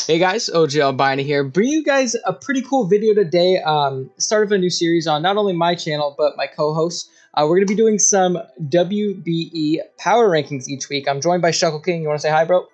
Hey guys, Ogalbina here. Bring you guys a pretty cool video today. Start of a new series on not only my channel, but my co-host. We're going to be doing some WBE power rankings each week. I'm joined by Shuckleking. You want to say hi, bro?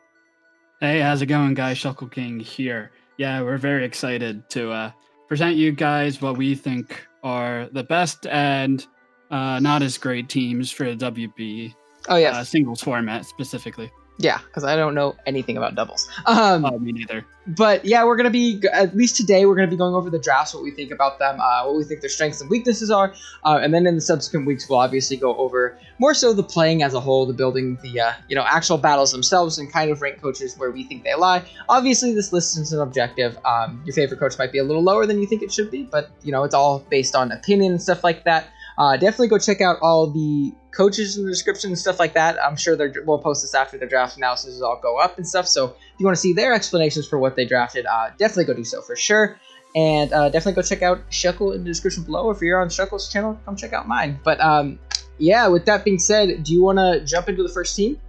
Hey, how's it going, guys? Shuckleking here. Yeah, we're very excited to present you guys what we think are the best and not as great teams for the WBE. Oh, yeah. Singles format specifically. Yeah, because I don't know anything about doubles. Me neither. But yeah, we're going to be, at least today, we're going to be going over the drafts, what we think about them, what we think their strengths and weaknesses are. And then in the subsequent weeks, we'll obviously go over more so the playing as a whole, the building, the actual battles themselves, and kind of rank coaches where we think they lie. Obviously, this list is an objective. Your favorite coach might be a little lower than you think it should be, but, it's all based on opinion and stuff like that. Definitely go check out all the coaches in the description and stuff like that. I'm sure we'll post this after their draft analysis all go up and stuff. So if you want to see their explanations for what they drafted, definitely go do so for sure. And definitely go check out Shuckle in the description below. If you're on Shuckle's channel, come check out mine. But yeah, with that being said, do you want to jump into the first team?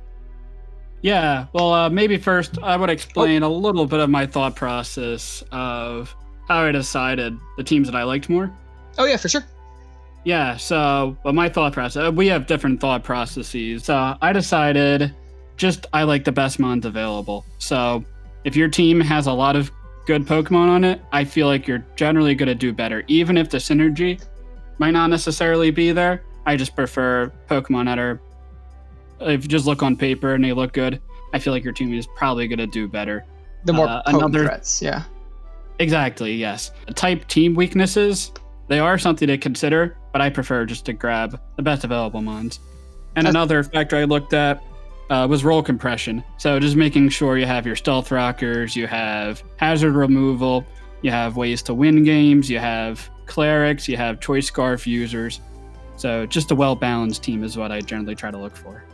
Yeah, well, maybe first I would explain a little bit of my thought process of how I decided the teams that I liked more. Oh, yeah, for sure. Yeah, so my thought process, we have different thought processes. I decided I like the best mons available. So if your team has a lot of good Pokemon on it, I feel like you're generally going to do better. Even if the synergy might not necessarily be there, I just prefer Pokemon that are, if you just look on paper and they look good, I feel like your team is probably going to do better. The more potent threats, yeah. Exactly, yes. Type team weaknesses, they are something to consider, but I prefer just to grab the best available mons. And another factor I looked at was roll compression. So just making sure you have your stealth rockers, you have hazard removal, you have ways to win games, you have clerics, you have choice scarf users. So just a well-balanced team is what I generally try to look for.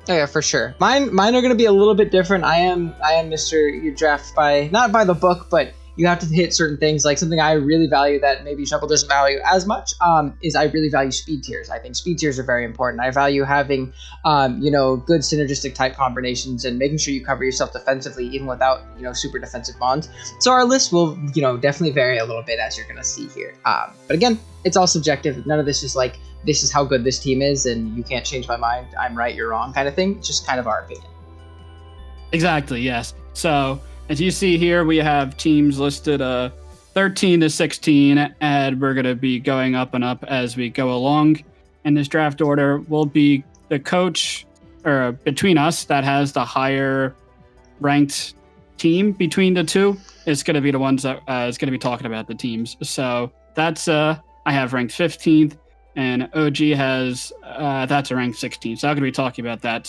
Oh yeah, for sure. Mine are going to be a little bit different. I am Mr. You draft not by the book, but you have to hit certain things. Like something I really value that maybe Shuckle doesn't value as much is I really value speed tiers. I think speed tiers are very important. I value having, good synergistic type combinations and making sure you cover yourself defensively even without, super defensive mons. So our list will, definitely vary a little bit as you're going to see here. But again, it's all subjective. None of this is like, this is how good this team is and you can't change my mind. I'm right, you're wrong kind of thing. It's just kind of our opinion. Exactly, yes. So as you see here, we have teams listed 13 to 16, and we're going to be going up and up as we go along. In this draft order will be the coach, or between us, that has the higher ranked team between the two. It's going to be the ones that is going to be talking about the teams. So that's, I have ranked 15th, and OG has, that's a ranked 16th. So I'm going to be talking about that.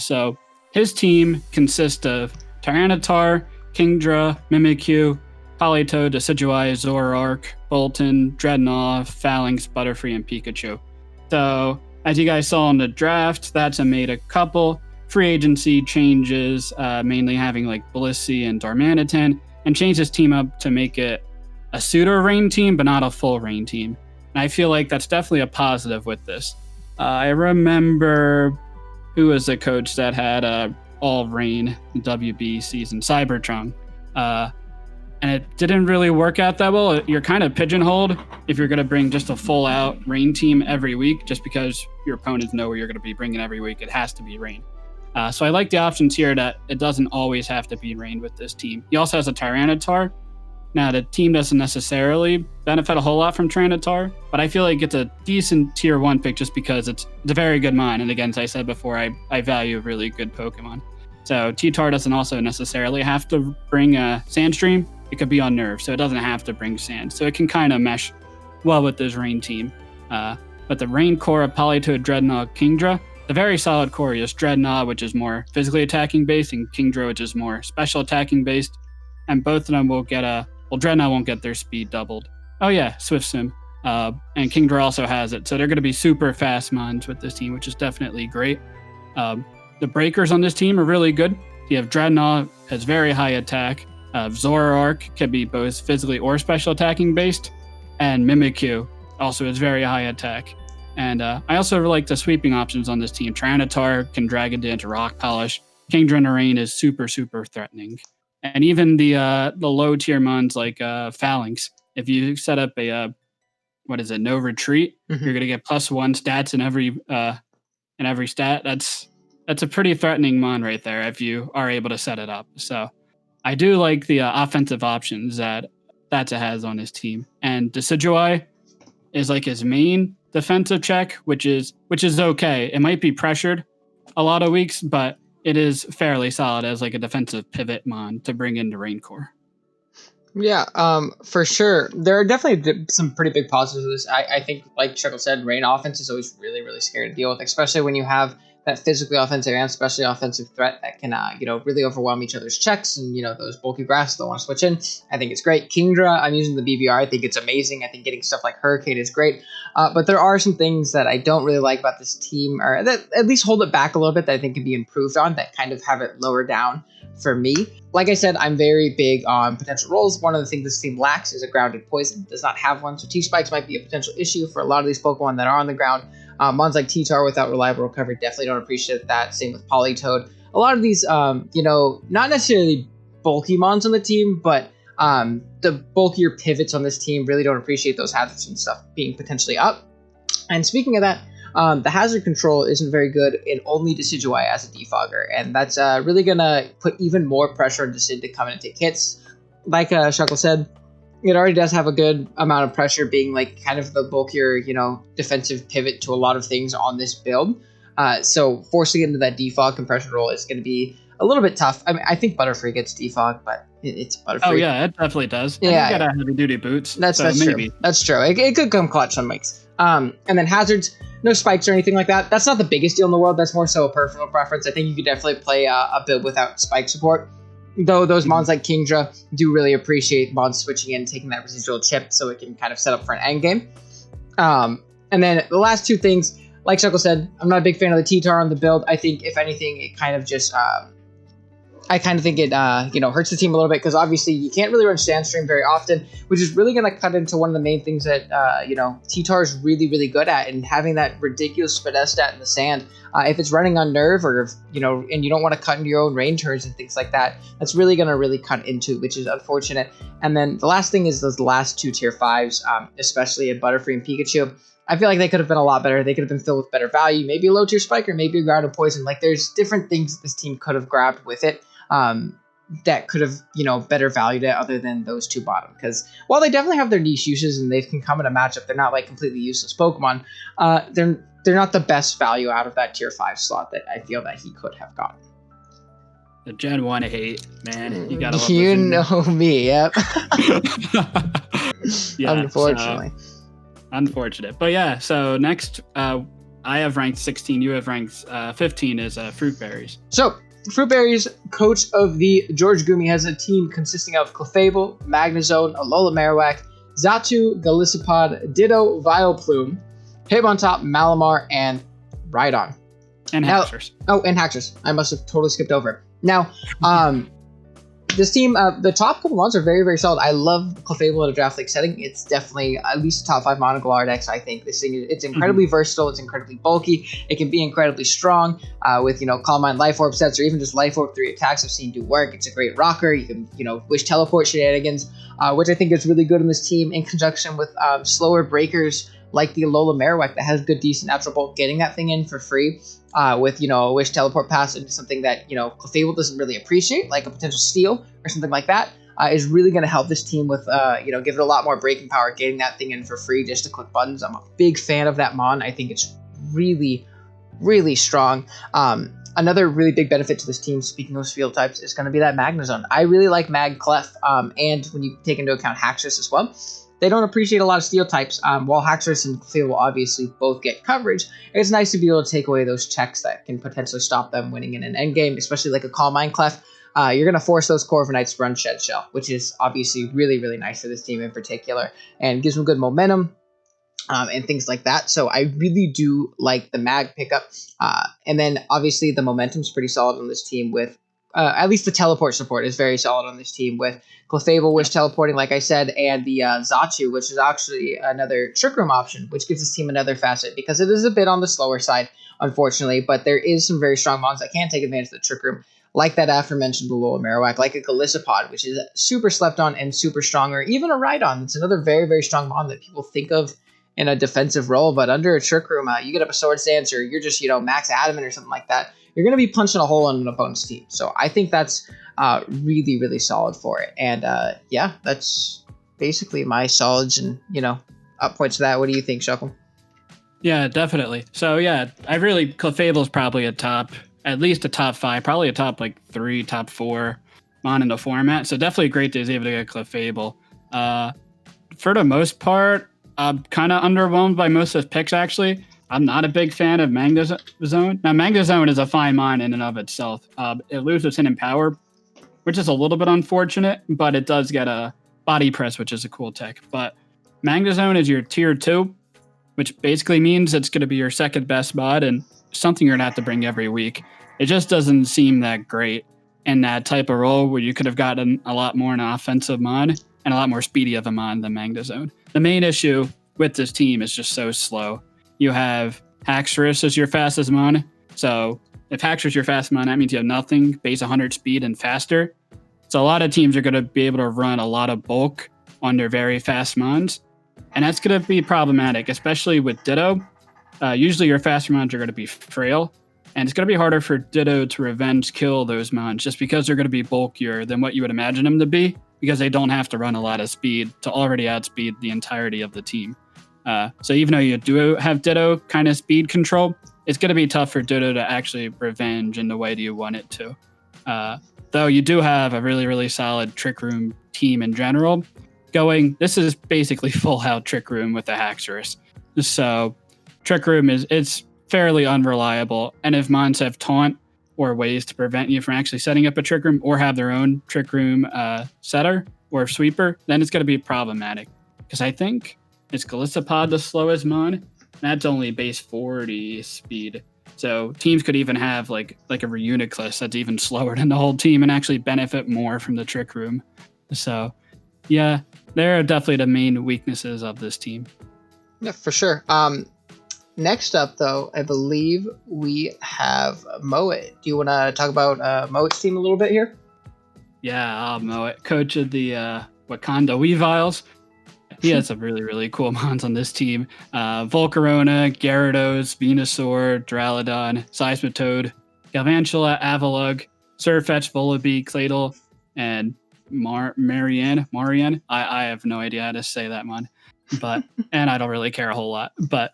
So his team consists of Tyranitar, Kingdra, Mimikyu, Politoed, Decidueye, Zoroark, Bolton, Dreadnought, Phalanx, Butterfree, and Pikachu. So, as you guys saw in the draft, that's made a couple free agency changes, mainly having like Blissey and Darmanitan, and changed his team up to make it a pseudo-rain team, but not a full rain team. And I feel like that's definitely a positive with this. I remember who was the coach that had all rain WB season, Cybertron, and it didn't really work out that well. You're kind of pigeonholed if you're going to bring just a full out rain team every week, just because your opponents know where you're going to be bringing every week. It has to be rain. So I like the options here that it doesn't always have to be rain with this team. He also has a Tyranitar. Now the team doesn't necessarily benefit a whole lot from Tyranitar, but I feel like it's a decent tier 1 pick just because it's a very good mine. And again, as I said before, I value really good Pokemon. So T-Tar doesn't also necessarily have to bring a Sandstream. It could be on Nerve, so it doesn't have to bring Sand. So it can kind of mesh well with this Rain team. But the Rain core of Politoed, Dreadnought, Kingdra, the very solid core is Dreadnought, which is more physically attacking based, and Kingdra, which is more special attacking based. And both of them will get Dreadnought won't get their speed doubled. Oh yeah, Swift Sim. And Kingdra also has it. So they're going to be super fast mons with this team, which is definitely great. The breakers on this team are really good. You have Dreadnought, has very high attack. Zoroark can be both physically or special attacking based. And Mimikyu also has very high attack. And I also like the sweeping options on this team. Tyranitar can drag it into Rock Polish. Kingdra and Rain is super, super threatening. And even the low tier mons like Phalanx, if you set up a no retreat, you're gonna get +1 stats in every stat. That's a pretty threatening mon right there if you are able to set it up. So I do like the offensive options that Thatcha has on his team. And Decidueye is like his main defensive check, which is okay. It might be pressured a lot of weeks, but it is fairly solid as like a defensive pivot mon to bring into Raincore. Yeah, for sure. There are definitely some pretty big positives of this. I think, like Shuckle said, Rain offense is always really, really scary to deal with, especially when you have that physically offensive and especially offensive threat that can, really overwhelm each other's checks and, those bulky grass that want to switch in. I think it's great. Kingdra, I'm using the BBR. I think it's amazing. I think getting stuff like Hurricane is great. But there are some things that I don't really like about this team, or that at least hold it back a little bit, that I think can be improved on, that kind of have it lower down for me. Like I said, I'm very big on potential roles. One of the things this team lacks is a grounded poison. Does not have one, so T-Spikes might be a potential issue for a lot of these Pokemon that are on the ground. Mons like T-Tar without reliable recovery definitely don't appreciate that. Same with Politoed. A lot of these, not necessarily bulky Mons on the team, but the bulkier pivots on this team really don't appreciate those hazards and stuff being potentially up. And speaking of that, the hazard control isn't very good in only Decidueye as a defogger, and that's really going to put even more pressure on Decid to come in and take hits. Like Shuckle said, it already does have a good amount of pressure being like kind of the bulkier, defensive pivot to a lot of things on this build. So forcing it into that defog compression role is going to be a little bit tough. I mean, I think Butterfree gets defog, but it's Butterfree. Oh yeah, it definitely does. Yeah, you got heavy duty boots. That's maybe. True. That's true. It could come clutch some weeks. And then hazards, no spikes or anything like that. That's not the biggest deal in the world. That's more so a personal preference. I think you could definitely play a build without spike support. Though those mons like Kingdra do really appreciate mons switching in, taking that residual chip so it can kind of set up for an end game. And then the last two things, like Shuckle said, I'm not a big fan of the T-Tar on the build. I think, if anything, it kind of just... I kind of think it, hurts the team a little bit, because obviously you can't really run Sandstream very often, which is really going to cut into one of the main things that, T-Tar is really, really good at, and having that ridiculous Spadestat in the sand. If it's running on Nerve, or, and you don't want to cut into your own rain turns and things like that, that's really going to really cut into, which is unfortunate. And then the last thing is those last two tier 5s, especially in Butterfree and Pikachu. I feel like they could have been a lot better. They could have been filled with better value, maybe a low tier spike, or maybe a grounded poison. Like, there's different things that this team could have grabbed with it. That could have, better valued it other than those two bottom. Because while they definitely have their niche uses and they can come in a matchup, they're not like completely useless Pokemon. They're not the best value out of that tier 5 slot that I feel that he could have gotten. The Gen 1 hate, man. You gotta love You know me, yep. Yeah, unfortunately. Unfortunate. But yeah, so next, I have ranked 16, you have ranked 15 is Fruit Berries. So, Fruit Berries, coach of the George Gumi, has a team consisting of Clefable, Magnezone, Alola Marowak, Xatu, Golisopod, Ditto, Vileplume, Hitmontop, Malamar, and Rhydon. And Haxorus. And Haxorus. I must have totally skipped over it. Now, this team, the top couple ones are very, very solid. I love Clefable in a draft league setting. It's definitely at least a top 5 Monogalard X. I think this thing, it's incredibly versatile. It's incredibly bulky. It can be incredibly strong with, Calm Mind, Life Orb sets, or even just Life Orb 3 attacks I've seen do work. It's a great rocker. You can, Wish Teleport shenanigans, which I think is really good in this team in conjunction with slower breakers like the Alola Marowak that has good, decent natural bulk. Getting that thing in for free with, a Wish Teleport pass into something that, Clefable doesn't really appreciate, like a potential steal or something like that, is really going to help this team with, give it a lot more breaking power, getting that thing in for free just to click buttons. I'm a big fan of that mon. I think it's really, really strong. Another really big benefit to this team, speaking of field types, is going to be that Magnezone. I really like Mag Clef, and when you take into account Haxorus as well, they don't appreciate a lot of steel types. While Haxorus and Clefable obviously both get coverage, it's nice to be able to take away those checks that can potentially stop them winning in an endgame, especially like a Calm Mind Clef. You're going to force those Corvo Knights to run Shed Shell, which is obviously really, really nice for this team in particular, and gives them good momentum and things like that. So I really do like the Mag pickup. And then obviously the momentum's pretty solid on this team with at least the teleport support is very solid on this team with Clefable, Wish teleporting, like I said, and the Xatu, which is actually another Trick Room option, which gives this team another facet because it is a bit on the slower side, unfortunately, but there is some very strong mons that can take advantage of the Trick Room. like that aforementioned Alola Marowak, like a Golisopod, which is super slept on and super strong, or even a Rhydon. It's another very, very strong mon that people think of in a defensive role, but under a Trick Room, you get up a Swords Dance, or you're just, max adamant or something like that, you're going to be punching a hole in an opponent's team. So I think that's really, really solid for it. And that's basically my solids and, up points to that. What do you think, Shuckle? Yeah, definitely. So yeah, Clefable's probably at least a top 5, probably a top 3, top 4 mon in the format. So definitely great to be able to get Clefable. For the most part, I'm kind of underwhelmed by most of his picks, actually. I'm not a big fan of Magnezone. Now, Magnezone is a fine mon in and of itself. It loses Hidden Power, which is a little bit unfortunate, but it does get a Body Press, which is a cool tech. But Magnezone is your tier 2, which basically means it's going to be your second best mod and something you're going to have to bring every week. It just doesn't seem that great in that type of role where you could have gotten a lot more in an offensive mod and a lot more speedy of a mod than Magnezone. The main issue with this team is just so slow. You have Haxorus as your fastest mon. So if Haxorus is your fastest mon, that means you have nothing, base 100 speed and faster. So a lot of teams are going to be able to run a lot of bulk on their very fast mons. And that's going to be problematic, especially with Ditto. Usually your faster mons are going to be frail. And it's going to be harder for Ditto to revenge kill those mons just because they're going to be bulkier than what you would imagine them to be, because they don't have to run a lot of speed to already outspeed the entirety of the team. So even though you do have Ditto kind of speed control, it's going to be tough for Ditto to actually revenge in the way that you want it to. Though you do have a really, really solid Trick Room team in general going. This is basically full out Trick Room with the Haxorus. So Trick Room it's fairly unreliable. And if mons have Taunt or ways to prevent you from actually setting up a Trick Room or have their own Trick Room setter or sweeper, then it's going to be problematic. Because I think it's Golisopod the slowest mon. That's only base 40 speed. So teams could even have like a Reuniclus that's even slower than the whole team and actually benefit more from the Trick Room. So yeah, they're definitely the main weaknesses of this team. Yeah, for sure. Next up, though, I believe we have Moet. Do you want to talk about Moet's team a little bit here? Yeah, Moet, coach of the Wakanda Weaviles. He has some really, really cool mons on this team. Volcarona, Gyarados, Venusaur, Duraludon, Seismitoad, Galvantula, Avalugg, Surfetch, Volibee, Claydol, and Marianne. I have no idea how to say that mon, and I don't really care a whole lot. But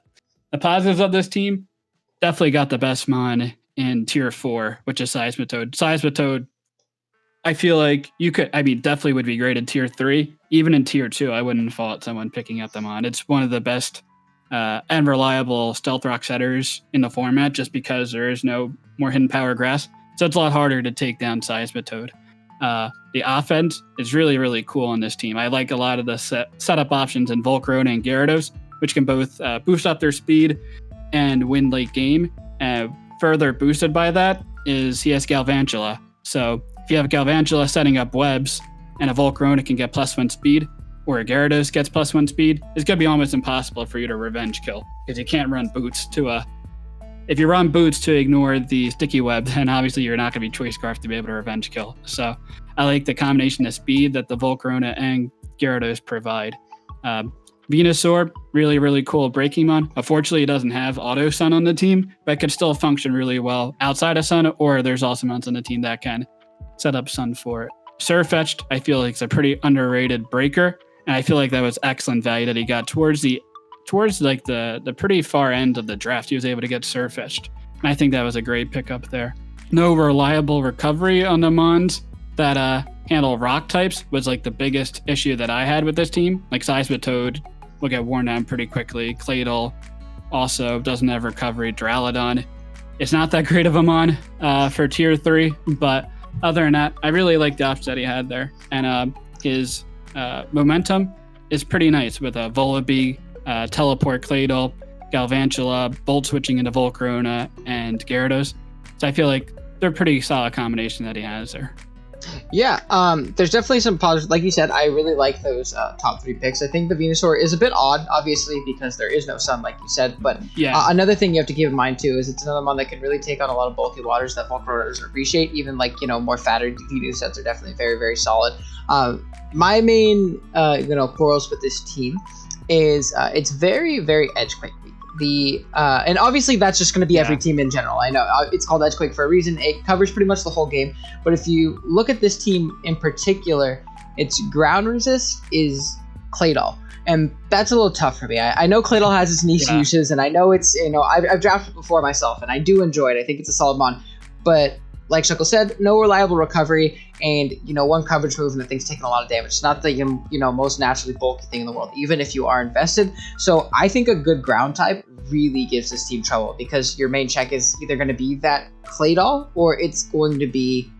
the positives of this team, definitely got the best mon in tier 4, which is Seismitoad. Seismitoad, I feel like definitely would be great in tier 3. Even in tier 2, I wouldn't fault someone picking up the mon. It's one of the best and reliable Stealth Rock setters in the format just because there is no more Hidden Power Grass. So it's a lot harder to take down Seismitoad. The offense is really, really cool on this team. I like a lot of the setup options in Volcarona and Gyarados, which can both boost up their speed and win late game. Further boosted by that is he has Galvantula. So if you have Galvantula setting up webs and a Volcarona can get +1 speed, or a Gyarados gets +1 speed, it's going to be almost impossible for you to revenge kill because you can't run boots to if you run boots to ignore the sticky web, then obviously you're not going to be Choice Scarf to be able to revenge kill. So I like the combination of speed that the Volcarona and Gyarados provide. Venusaur, really, really cool breaking mon. Unfortunately, it doesn't have Auto Sun on the team, but it could still function really well outside of Sun, or there's also mons on the team that can set up Sun for it. Surfetched, I feel like it's a pretty underrated breaker, and I feel like that was excellent value that he got towards the pretty far end of the draft. He was able to get Surfetched, and I think that was a great pickup there. No reliable recovery on the mons that handle rock types was like the biggest issue that I had with this team. Like Seismitoad will get worn down pretty quickly. Claydol also doesn't have recovery. Duraludon, it's not that great of a mon for tier 3, but other than that, I really like the options that he had there. And his momentum is pretty nice with a Volibee, Teleport Claydol, Galvantula, Bolt switching into Volcarona, and Gyarados. So I feel like they're a pretty solid combination that he has there. Yeah, there's definitely some positives. Like you said, I really like those top 3 picks. I think the Venusaur is a bit odd, obviously, because there is no sun, like you said. But another thing you have to keep in mind, too, is it's another mon that can really take on a lot of bulky waters that Volcarona doesn't appreciate. Even, like, more fatter Venu sets are definitely very, very solid. My main, quarrels with this team is it's very, very Edgequake. And obviously that's just going to be every team in general. I know it's called Edgequake for a reason. It covers pretty much the whole game. But if you look at this team in particular, its ground resist is Claydol. And that's a little tough for me. I know Claydol has its niche uses, and I know it's, I've drafted before myself, and I do enjoy it. I think it's a solid mon. But like Shuckle said, no reliable recovery, and one coverage move and the thing's taking a lot of damage. It's not the most naturally bulky thing in the world, even if you are invested. So I think a good ground type really gives this team trouble, because your main check is either going to be that Claydol or it's going to be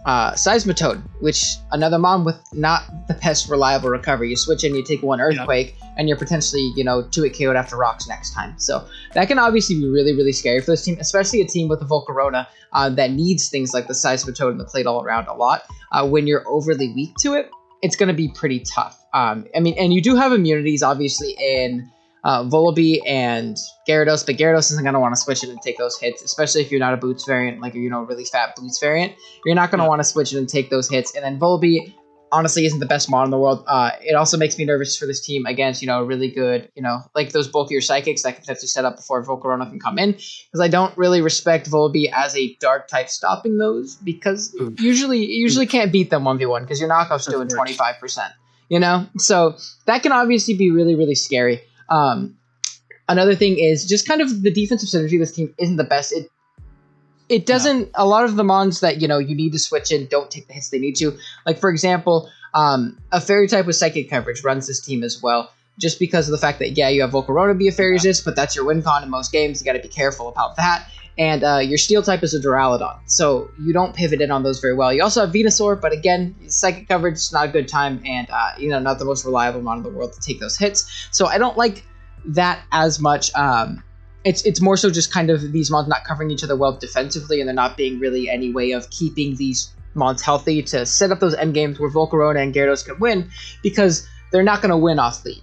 Seismitoad, which another mon with not the best reliable recovery. You switch in, you take one Earthquake, and you're potentially 2-hit KO'd after rocks next time. So that can obviously be really, really scary for this team, especially a team with a Volcarona that needs things like the Seismitoad and the Claydol around a lot. When you're overly weak to it, it's going to be pretty tough. And you do have immunities, obviously, in Volibee and Gyarados, but Gyarados isn't going to want to switch it and take those hits, especially if you're not a Boots variant, like a really fat Boots variant. You're not going to want to switch it and take those hits. And then Volibee honestly isn't the best mon in the world. It also makes me nervous for this team against, really good, like those bulkier Psychics that can potentially set up before Volcarona can come in, because I don't really respect Volibee as a dark type stopping those, because usually can't beat them 1v1 because your knockoff's doing 25%, so that can obviously be really, really scary. Another thing is just kind of the defensive synergy of this team isn't the best. It doesn't, a lot of the mons that, you need to switch in don't take the hits they need to. Like, for example, a fairy type with psychic coverage runs this team as well, just because of the fact that, you have Volcarona be a fairy resist, but that's your win con in most games. You got to be careful about that. And your steel type is a Duraludon, so you don't pivot in on those very well. You also have Venusaur, but again, psychic coverage is not a good time, and not the most reliable mon in the world to take those hits. So I don't like that as much. It's more so just kind of these mons not covering each other well defensively, and there not being really any way of keeping these mons healthy to set up those end games where Volcarona and Gyarados can win, because they're not going to win off lead.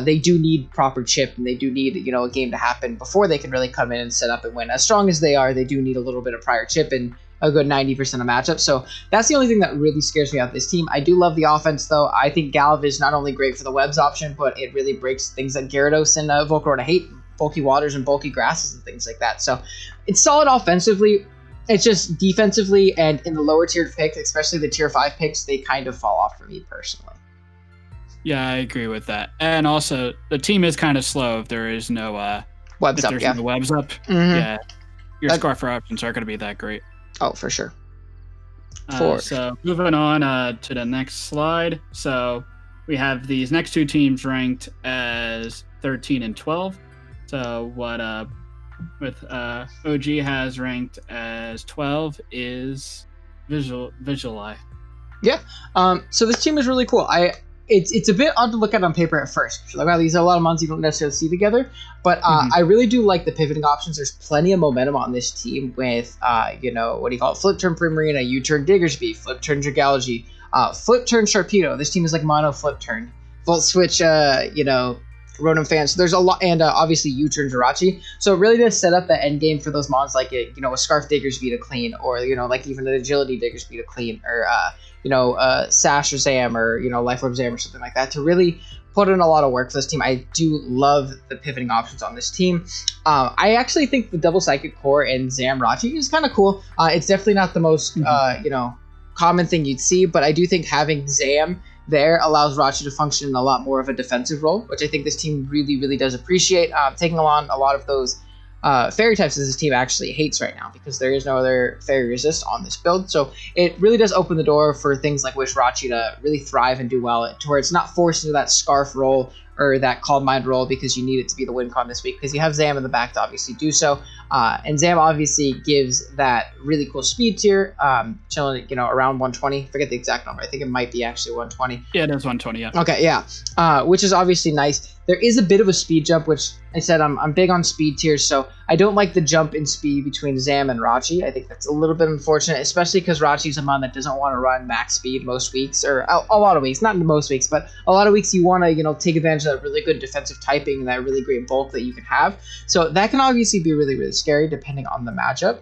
They do need proper chip, and they do need a game to happen before they can really come in and set up and win. As strong as they are, they do need a little bit of prior chip and a good 90% of matchups. So that's the only thing that really scares me about this team. I do love the offense, though. I think Galliv is not only great for the webs option, but it really breaks things that Gyarados and Volcarona hate, bulky waters and bulky grasses and things like that. So it's solid offensively. It's just defensively and in the lower tiered picks, especially the tier 5 picks, they kind of fall off for me personally. Yeah, I agree with that. And also, the team is kind of slow if there is no webs up. No webs up. Mm-hmm. Yeah, your Scarfer options aren't going to be that great. Oh, for sure. So moving on to the next slide. So we have these next two teams ranked as 13 and 12. So what with OG has ranked as 12 is Visualize. Yeah. So this team is really cool. It's a bit odd to look at on paper at first. You're like, wow, these are a lot of mons you don't necessarily see together. But I really do like the pivoting options. There's plenty of momentum on this team with, what do you call it? Flip turn Primarina, U-turn Diggersby, flip turn Dragalge, flip turn Sharpedo. This team is like mono flip turn. Volt switch, Rotom Fan. So there's a lot, and obviously U-turn Jirachi. So it really does set up the end game for those mons like a Scarf Diggersby to clean, or like even an Agility Diggersby to clean, or Sash or Zam, or Life Orb Zam or something like that, to really put in a lot of work for this team. I do love the pivoting options on this team. I actually think the double Psychic Core and Zamrachi is kind of cool. It's definitely not the most common thing you'd see, but I do think having Zam there allows Rachi to function in a lot more of a defensive role, which I think this team really, really does appreciate. Taking on a lot of those fairy types that this team actually hates right now, because there is no other fairy resist on this build. So it really does open the door for things like Wish Rachi to really thrive and do well, to where it's not forced into that Scarf role or that Calm Mind role because you need it to be the win con this week, because you have Zam in the back to obviously do so. And Zam obviously gives that really cool speed tier, chilling around 120. Forget the exact number. I think it might be actually 120. Yeah, it is 120, yeah. Okay, yeah. Which is obviously nice. There is a bit of a speed jump, which I said I'm big on speed tiers, so I don't like the jump in speed between Zam and Rachi. I think that's a little bit unfortunate, especially because Rachi's a mon that doesn't want to run max speed most weeks, or a lot of weeks, not in most weeks, but a lot of weeks you want to, take advantage of that really good defensive typing and that really great bulk that you can have. So that can obviously be really, really scary depending on the matchup.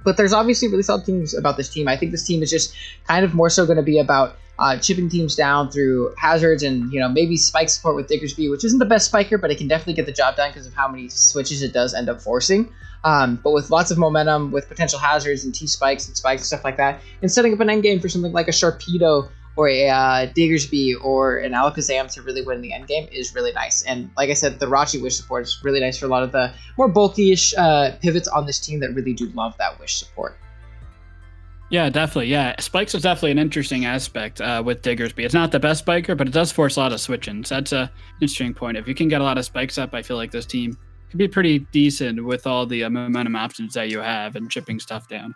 But there's obviously really solid things about this team. I think this team is just kind of more so going to be about chipping teams down through hazards and, maybe spike support with Diggersby, which isn't the best spiker, but it can definitely get the job done because of how many switches it does end up forcing. But with lots of momentum, with potential hazards and T-spikes and spikes, stuff like that, and setting up an endgame for something like a Sharpedo or a Diggersby or an Alakazam to really win the endgame is really nice. And like I said, the Rachi Wish support is really nice for a lot of the more bulky-ish pivots on this team that really do love that Wish support. Yeah, definitely. Yeah, spikes is definitely an interesting aspect with Diggersby. It's not the best spiker, but it does force a lot of switch-ins. That's an interesting point. If you can get a lot of spikes up, I feel like this team could be pretty decent with all the momentum options that you have and chipping stuff down.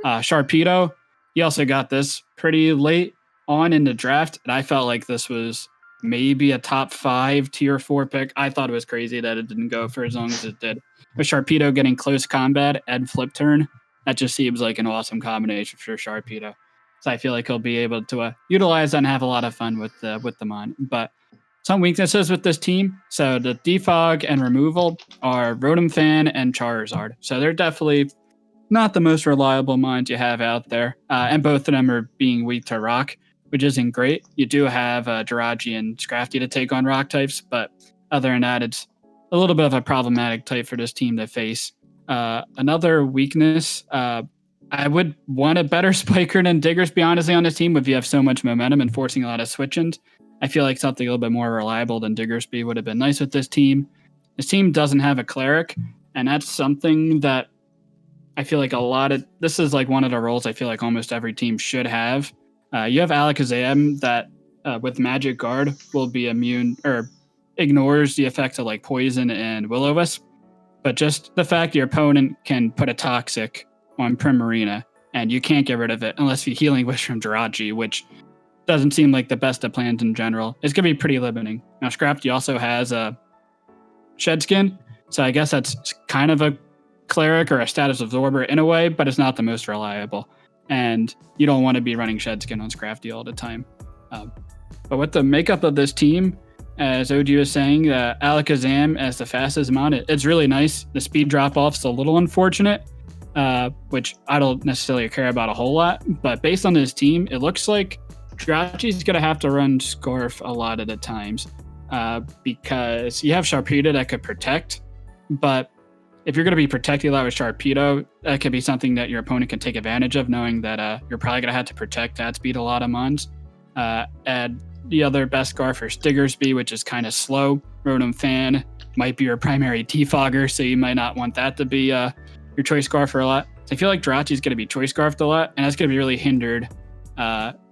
Sharpedo, he also got this pretty late on in the draft, and I felt like this was maybe a top 5 tier 4 pick. I thought it was crazy that it didn't go for as long as it did. With Sharpedo getting close combat and flip turn, that just seems like an awesome combination for Sharpedo. So I feel like he'll be able to utilize that and have a lot of fun with the mon. But some weaknesses with this team. So the defog and removal are Rotom Fan and Charizard. So they're definitely not the most reliable mons you have out there. And both of them are being weak to rock, which isn't great. You do have Jirachi and Scrafty to take on rock types, but other than that, it's a little bit of a problematic type for this team to face. Another weakness, I would want a better spiker than Diggersby, honestly, on this team if you have so much momentum and forcing a lot of switch-ins. I feel like something a little bit more reliable than Diggersby would have been nice with this team. This team doesn't have a cleric, and that's something that I feel like this is like one of the roles I feel like almost every team should have. You have Alakazam that with Magic Guard will be immune or ignores the effects of like Poison and Will-O-Wisp. But just the fact your opponent can put a Toxic on Primarina and you can't get rid of it unless you Healing Wish from Jirachi, which doesn't seem like the best of plans in general. It's going to be pretty limiting. Now, Scrafty also has a Shed Skin, so I guess that's kind of a cleric or a status absorber in a way, but it's not the most reliable. And you don't want to be running Shed Skin on Scrafty all the time. But with the makeup of this team, as OG was saying, Alakazam as the fastest mon, it's really nice. The speed drop-off's a little unfortunate, which I don't necessarily care about a whole lot. But based on this team, it looks like Jirachi's going to have to run Scarf a lot of the times because you have Sharpedo that could protect, but if you're going to be protecting a lot with Sharpedo, that could be something that your opponent can take advantage of, knowing that you're probably going to have to protect that speed a lot of mons. And the other best Scarf is Diggersby, which is kind of slow. Rotom Fan might be your primary defogger, so you might not want that to be your choice Scarf for a lot. So I feel like Jirachi is going to be choice Scarfed a lot, and that's going to be really hindered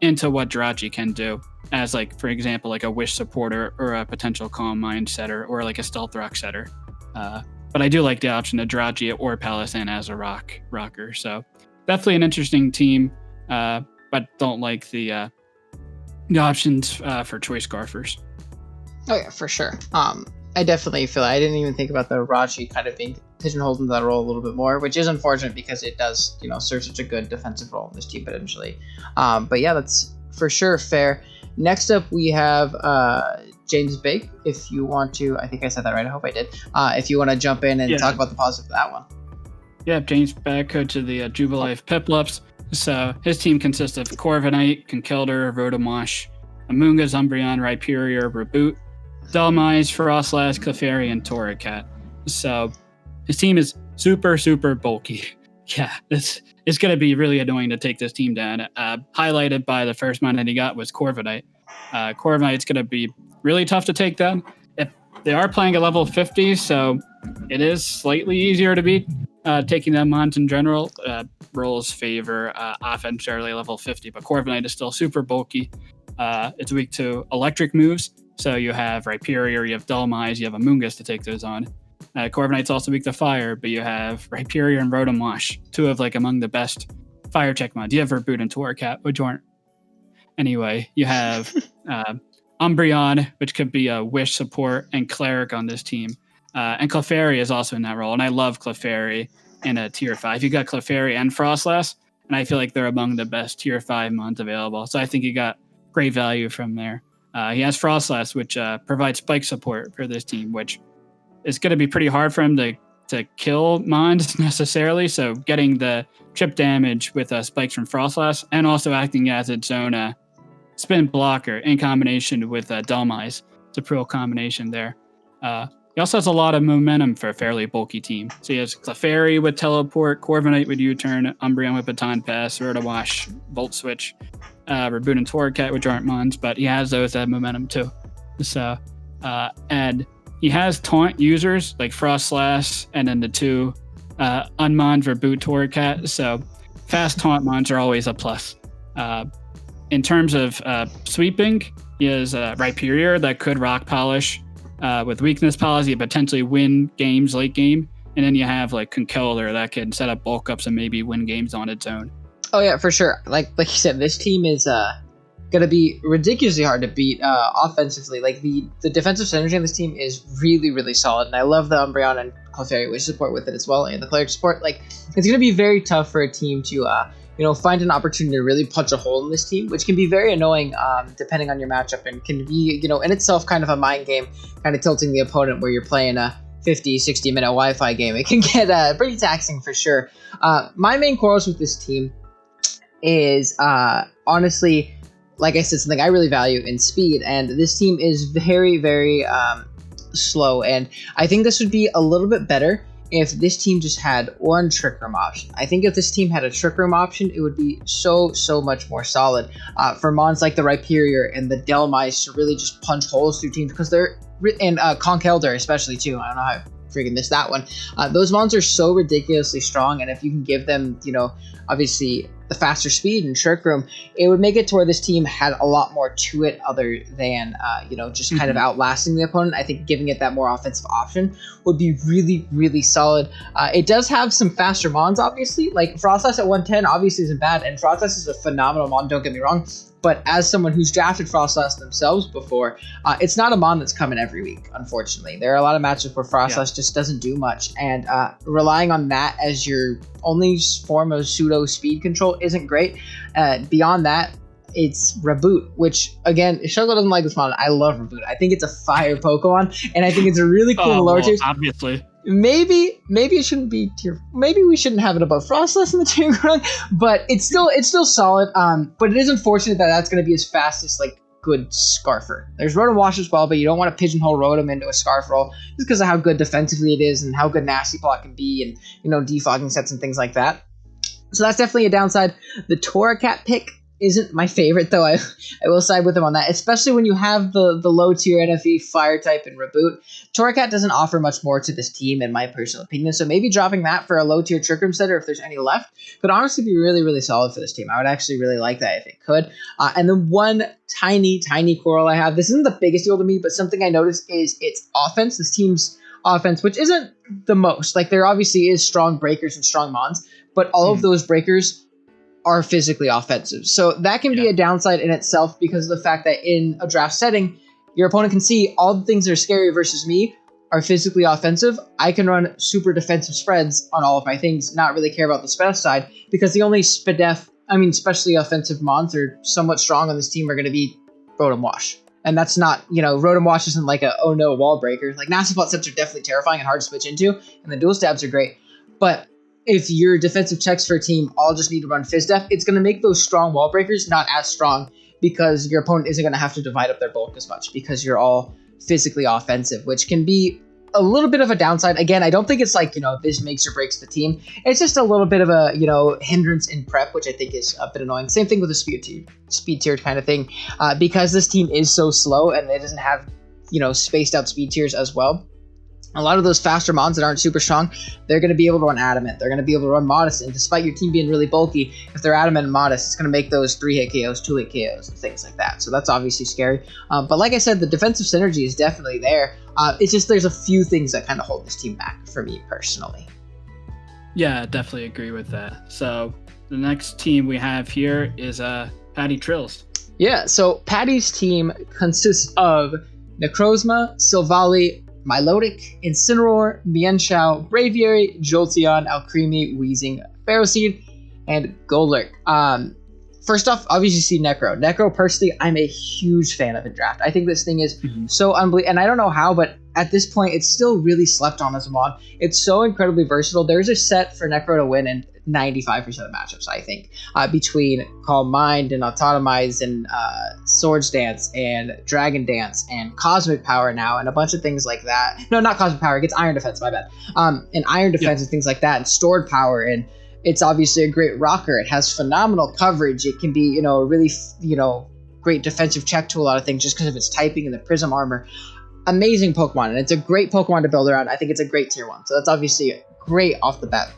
into what Jirachi can do as, like, for example, like a Wish supporter or a potential Calm Mind setter or like a Stealth Rock setter. But I do like the option of Jirachi or Palossand as a rocker. So definitely an interesting team, but don't like the options for choice Scarfers. Oh yeah, for sure. I definitely feel I didn't even think about the Rachi kind of being pigeonholed into that role a little bit more, which is unfortunate because it does, serve such a good defensive role in this team potentially. But yeah, that's for sure fair. Next up, we have James Bake. If you want to, I think I said that right. I hope I did. If you want to jump in and talk about the positive of that one. Yeah, James Bake, coach of the Jubilife Piplups. So his team consists of Corvo Knight, Conkeldurr, Rotomosh, Amoonga, Umbreon, Rhyperior, Reboot, Dhelmise, Frostlass, Clefairy, and Torracat. So his team is super, super bulky. Yeah, it's going to be really annoying to take this team down. Highlighted by the first mon that he got was Corvo Knight. Corvo Knight's going to be really tough to take down. If they are playing a level 50, so it is slightly easier to beat. Taking them mons in general, roles favor offense early level 50, but Corvo Knight is still super bulky. It's weak to electric moves, so you have Rhyperior, you have Dhelmise, you have Amoonguss to take those on. Corvo Knight's also weak to fire, but you have Rhyperior and Rotomosh, two of like among the best fire check mods. You have Reboot and Torracat, which aren't. Anyway, you have Umbreon, which could be a Wish support, and Cleric on this team. And Clefairy is also in that role, and I love Clefairy in a tier 5. You got Clefairy and Frostlass, and I feel like they're among the best tier 5 mons available. So I think you got great value from there. He has Frostlass, which provides spike support for this team, which is going to be pretty hard for him to kill mons necessarily. So getting the chip damage with spikes from Frostlass and also acting as its own spin blocker in combination with Dhelmise. It's a pro combination there. He also has a lot of momentum for a fairly bulky team. So he has Clefairy with Teleport, Corvo Knight with U-Turn, Umbreon with Baton Pass, Rotowash, Volt Switch, Reboot and Torracat, which aren't mons, but he has those that have momentum too. So, and he has taunt users like Frostlass and then the 2 unmons Reboot Torracat. So fast taunt mons are always a plus. In terms of sweeping, he has Rhyperior that could rock polish with weakness policy, potentially win games late game. And then you have like Conkeldurr that can set up bulk ups and maybe win games on its own. Oh yeah, for sure. Like you said, this team is gonna be ridiculously hard to beat offensively. Like the defensive synergy on this team is really, really solid, and I love the Umbreon and Clefairy Wish support with it as well, and the Cleric support. Like it's gonna be very tough for a team to find an opportunity to really punch a hole in this team, which can be very annoying depending on your matchup, and can be in itself kind of a mind game, kind of tilting the opponent where you're playing a 50-60 minute Wi-Fi game. It can get pretty taxing for sure. My main quarrels with this team is honestly, like I said, something I really value in speed, and this team is very, very slow, and I think this would be a little bit better if this team just had one Trick Room option. I think if this team had a Trick Room option, it would be so much more solid for mons like the Rhyperior and the Dhelmise to really just punch holes through teams, because they're, and Conkeldurr especially too. I don't know how I freaking missed that one. Those mons are so ridiculously strong, and if you can give them, obviously the faster speed and Trick Room, it would make it to where this team had a lot more to it other than, just kind of outlasting the opponent. I think giving it that more offensive option would be really, really solid. It does have some faster mons, obviously. Like Frostlass at 110 obviously isn't bad, and Frostlass is a phenomenal mon, don't get me wrong. But as someone who's drafted Frostlass themselves before, it's not a mon that's coming every week, unfortunately. There are a lot of matchups where Frostlass just doesn't do much, and relying on that as your only form of pseudo speed control isn't great. Beyond that, it's Reboot, which, again, Shuckle doesn't like this mon. I love Reboot. I think it's a fire Pokemon, and I think it's a really cool in lower tiers. Obviously. Maybe it shouldn't be tier. Maybe we shouldn't have it above Frostlass in the tier run, but it's still solid. But it is unfortunate that that's going to be his fastest good Scarfer. There's Rotom Wash as well, but you don't want to pigeonhole Rotom into a Scarf roll just because of how good defensively it is and how good Nasty Plot can be, and defogging sets and things like that. So that's definitely a downside. The Torracat pick isn't my favorite, though. I will side with him on that, especially when you have the low tier NFE Fire type and Reboot. Torracat doesn't offer much more to this team, in my personal opinion, so maybe dropping that for a low tier Trick Room setter, if there's any left, could honestly be really, really solid for this team. I would actually really like that if it could. And the one tiny quarrel I have, this isn't the biggest deal to me, but something I noticed is its offense. This team's offense, which isn't the most. Like, there obviously is strong breakers and strong mons, but all of those breakers are physically offensive. So that can be a downside in itself, because of the fact that in a draft setting, your opponent can see all the things that are scary versus me are physically offensive. I can run super defensive spreads on all of my things, not really care about the spell side, because the only especially offensive mons are somewhat strong on this team are going to be Rotom Wash. And that's not, Rotom Wash isn't like a, oh no, wall breaker. Like, Nasty Plot sets are definitely terrifying and hard to switch into, and the dual stabs are great. But if your defensive checks for a team all just need to run Fizz Def, it's going to make those strong wall breakers not as strong, because your opponent isn't going to have to divide up their bulk as much, because you're all physically offensive, which can be a little bit of a downside. Again, I don't think it's like, this makes or breaks the team. It's just a little bit of a, hindrance in prep, which I think is a bit annoying. Same thing with the speed tier kind of thing, because this team is so slow and it doesn't have, spaced out speed tiers as well. A lot of those faster mons that aren't super strong, they're going to be able to run Adamant. They're going to be able to run Modest. And despite your team being really bulky, if they're Adamant and Modest, it's going to make those 3-hit KOs, 2-hit KOs, and things like that. So that's obviously scary. But like I said, the defensive synergy is definitely there. It's just there's a few things that kind of hold this team back for me personally. Yeah, definitely agree with that. So the next team we have here is Patty Trills. Yeah, so Patty's team consists of Necrozma, Silvally, Milotic, Incineroar, Mienshao, Braviary, Jolteon, Alcremie, Weezing, Ferroseed, and Golurk. First off, obviously see Necro. Necro, personally, I'm a huge fan of in draft. I think this thing is so unbelievable, and I don't know how, but at this point, it's still really slept on as a mod. It's so incredibly versatile. There's a set for Necro to win in 95% of matchups, I think, between Calm Mind and Autotomize and Swords Dance and Dragon Dance and Cosmic Power now and a bunch of things like that. No, not Cosmic Power. It gets Iron Defense, my bad. And Iron Defense and things like that and Stored Power, and it's obviously a great rocker. It has phenomenal coverage. It can be, a really, great defensive check to a lot of things just because of its typing and the Prism Armor. Amazing Pokemon, and it's a great Pokemon to build around. I think it's a great tier 1, so that's obviously great off the bat.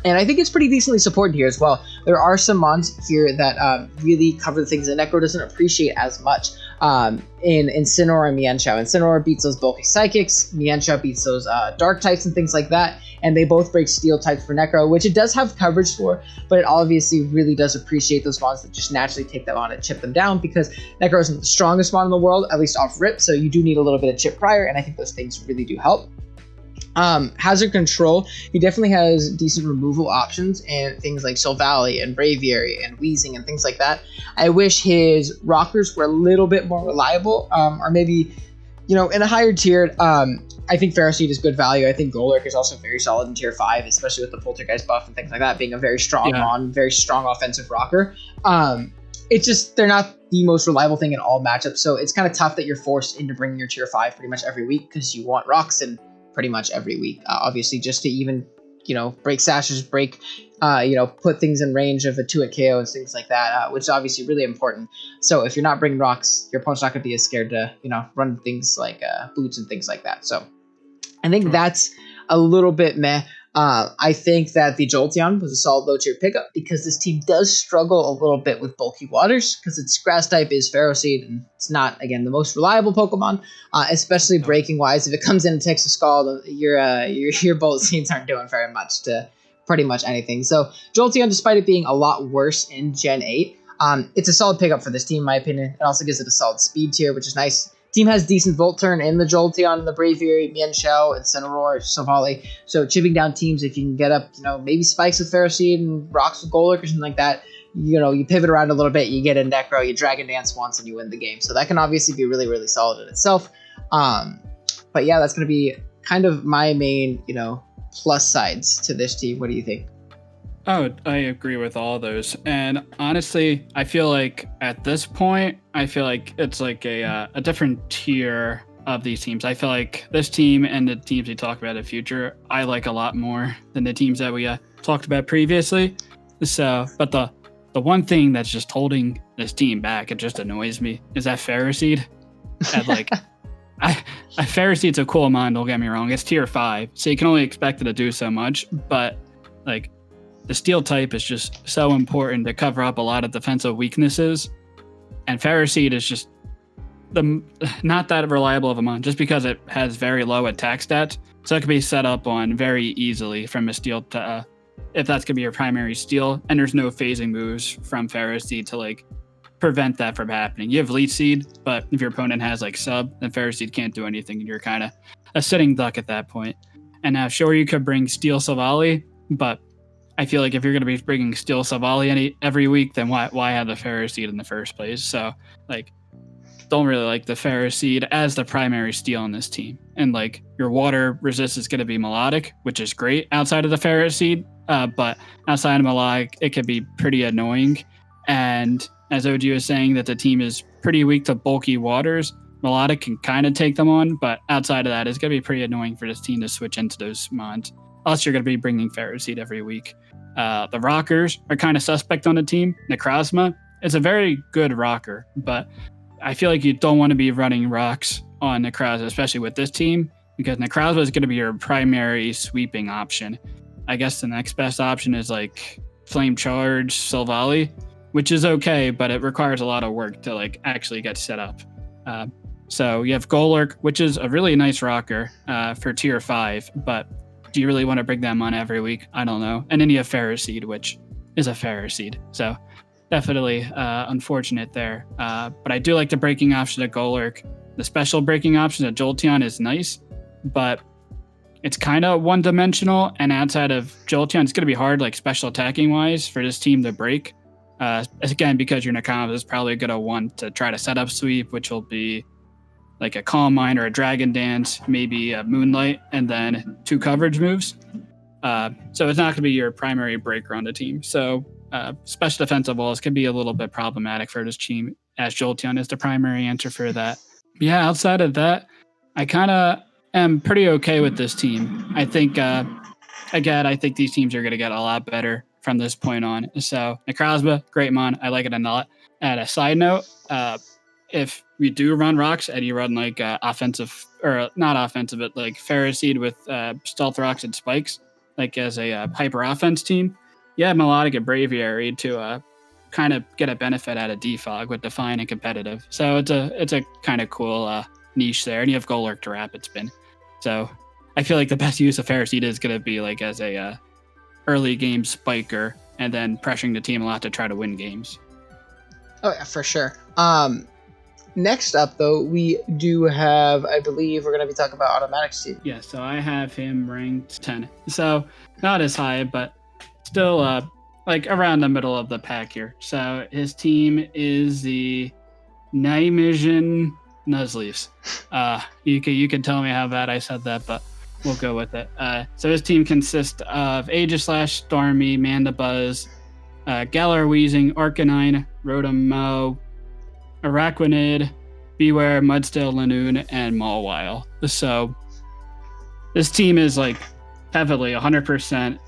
And I think it's pretty decently supported here as well. There are some mons here that really cover the things that Necro doesn't appreciate as much in Incineroar and Mienshao. Incineroar beats those bulky Psychics, Mienshao beats those Dark types and things like that, and they both break Steel types for Necro, which it does have coverage for, but it obviously really does appreciate those mons that just naturally take them on and chip them down, because Necro isn't the strongest mon in the world, at least off rip, so you do need a little bit of chip prior, and I think those things really do help. Hazard Control, he definitely has decent removal options and things like Silvally and Braviary and Weezing and things like that. I wish his rockers were a little bit more reliable, or maybe, in a higher tier. I think Ferroseed is good value. I think Golurk is also very solid in tier 5, especially with the Poltergeist buff and things like that, being a very strong very strong offensive rocker. It's just, they're not the most reliable thing in all matchups, so it's kind of tough that you're forced into bringing your tier 5 pretty much every week because you want rocks in pretty much every week, obviously, just to even, break sashes, put things in range of a 2-hit KO and things like that, which is obviously really important. So if you're not bringing rocks, your opponent's not going to be as scared to, run things like boots and things like that. So I think that's a little bit meh. I think that the Jolteon was a solid low tier pickup because this team does struggle a little bit with bulky waters because its grass type is Ferroseed, and it's not, again, the most reliable Pokemon, especially breaking wise. If it comes in and takes a Scald, your Bullet Seeds aren't doing very much to pretty much anything. So Jolteon, despite it being a lot worse in Gen 8, it's a solid pickup for this team, in my opinion. It also gives it a solid speed tier, which is nice. Team has decent Volt Turn in the Jolteon, the Braviary, Mienshao, Incineroar, Silvally. So chipping down teams, if you can get up, maybe spikes with Ferroseed and rocks with Golurk or something like that, you pivot around a little bit, you get in Necro, you Dragon Dance once, and you win the game. So that can obviously be really, really solid in itself. But yeah, that's going to be kind of my main, plus sides to this team. What do you think? Oh, I agree with all those. And honestly, I feel like at this point, it's like a different tier of these teams. I feel like this team and the teams we talk about in the future, I like a lot more than the teams that we talked about previously. So, but the one thing that's just holding this team back, it just annoys me, is that Ferroseed. Ferroseed's a cool mon, don't get me wrong. It's tier 5, so you can only expect it to do so much, but the Steel type is just so important to cover up a lot of defensive weaknesses, and Ferroseed is just not that reliable of a mon, just because it has very low attack stats, so it can be set up on very easily from a Steel to if that's gonna be your primary Steel, and there's no phasing moves from Ferroseed to prevent that from happening. You have Leech Seed, but if your opponent has sub, then Ferroseed can't do anything, and you're kind of a sitting duck at that point. And now, sure, you could bring Steel Silvally, but I feel like if you're going to be bringing Steel Silvally every week, then why have the Ferroseed in the first place? So, don't really like the Ferroseed as the primary Steel on this team. And, your water resist is going to be Melodic, which is great outside of the Ferroseed, but outside of Melodic, it can be pretty annoying. And as OG was saying, that the team is pretty weak to bulky waters, Melodic can kind of take them on, but outside of that, it's going to be pretty annoying for this team to switch into those mons. Unless you're going to be bringing Ferroseed every week. The rockers are kind of suspect on the team. Necrozma is a very good rocker, but I feel like you don't want to be running rocks on Necrozma, especially with this team, because Necrozma is going to be your primary sweeping option. I guess the next best option is Flame Charge Silvally, which is okay, but it requires a lot of work to actually get set up. So you have Golurk, which is a really nice rocker for tier 5, but do you really want to bring them on every week? I don't know. And then you have Ferroseed, which is a Ferroseed. So definitely unfortunate there. But I do like the breaking option of Golurk. The special breaking option of Jolteon is nice, but it's kind of one-dimensional. And outside of Jolteon, it's going to be hard, like special attacking wise, for this team to break. Again, because your Nakama is probably going to want to try to set up sweep, which will be like a Calm Mind or a Dragon Dance, maybe a Moonlight, and then 2 coverage moves. So it's not going to be your primary breaker on the team. So special defensive walls can be a little bit problematic for this team, as Jolteon is the primary answer for that. Yeah, outside of that, I kind of am pretty okay with this team. I think, again, I think these teams are going to get a lot better from this point on. So Necrozma, great mon. I like it a lot. And a side note, if we do run rocks and you run like offensive, or not offensive, but like Ferroseed with stealth rocks and spikes, like as a hyper offense team, yeah, Melodic and Braviary to kind of get a benefit out of Defog with Define and competitive. So it's a kind of cool niche there. And you have Golurk to Rapid Spin. So I feel like the best use of Ferroseed is going to be like as a early game spiker, and then pressuring the team a lot to try to win games. Oh yeah, for sure. Next up, though, we do have, I believe, we're going to be talking about Automatic Seed. Yeah, so I have him ranked 10. So not as high, but still like around the middle of the pack here. So his team is the Nijmegen Nuzleafs. You can tell me how bad I said that, but we'll go with it. So his team consists of Aegislash, Stormy, Mandibuzz, Galar Weezing, Arcanine, Rotom-Mow, Araquanid, Beware, Mudstale, Lanoon, and Mawile. So this team is like heavily 100%.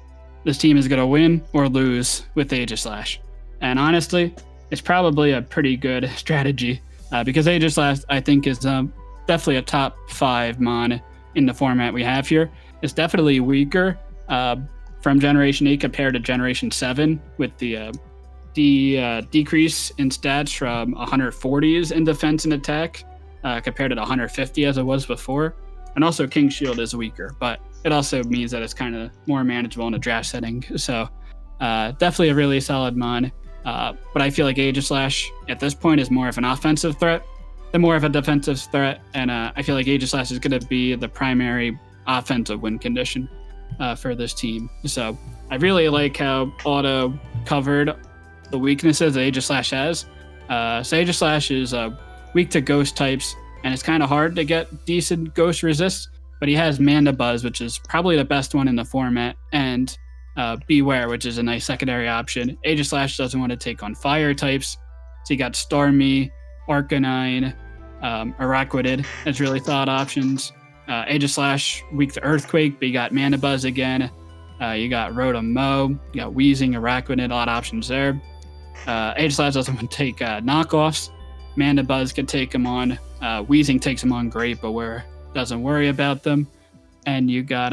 This team is going to win or lose with Aegislash. And honestly, it's probably a pretty good strategy because Aegislash, I think, is definitely a top 5 mon in the format we have here. It's definitely weaker from Generation 8 compared to Generation 7 with the decrease in stats from 140s in defense and attack compared to the 150 as it was before. And also King Shield is weaker, but it also means that it's kind of more manageable in a draft setting. So definitely a really solid mon. But I feel like Aegislash at this point is more of an offensive threat than more of a defensive threat. And I feel like Aegislash is going to be the primary offensive win condition for this team. So I really like how Auto covered the weaknesses Aegislash has. So Aegislash is weak to ghost types, and it's kind of hard to get decent ghost resist, but he has Mandibuzz, which is probably the best one in the format, and Beware, which is a nice secondary option. Aegislash doesn't want to take on fire types, so you got Stormy, Arcanine, Araquanid as really solid options. Aegislash weak to Earthquake, but you got Mandibuzz again. You got Rotom-Mow, you got Weezing, Araquanid, a lot of options there. Aegislash doesn't want to take knockoffs. Mandibuzz can take him on. Weezing takes him on great, but doesn't worry about them. And you got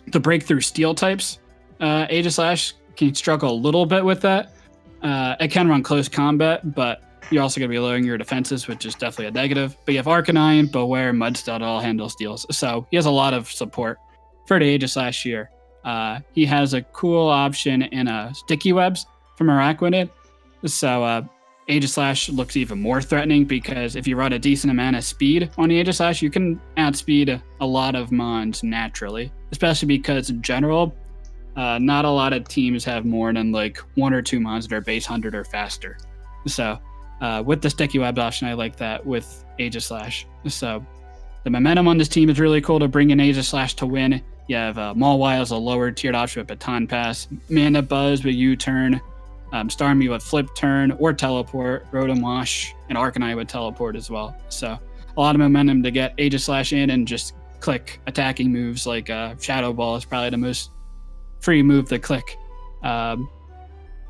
the breakthrough steel types. Aegislash can struggle a little bit with that. It can run close combat, but you're also going to be lowering your defenses, which is definitely a negative. But you have Arcanine, Beware, Mudstone to all handle steals. So he has a lot of support for the Aegislash here. He has a cool option in Sticky Webs from Araquanid. So Aegislash looks even more threatening because if you run a decent amount of speed on the Aegislash, you can outspeed a lot of mons naturally, especially because in general, not a lot of teams have more than like 1 or 2 mons that are base 100 or faster. So with the Sticky Web option, I like that with Aegislash. So the momentum on this team is really cool to bring in Aegislash to win. You have Mawile as a lower tiered option with Baton Pass, Mandibuzz with U-Turn, Starmie with Flip Turn or Teleport, Rotom-Wash, and Arcanine with Teleport as well. So a lot of momentum to get Aegislash in and just click attacking moves like Shadow Ball is probably the most free move to click.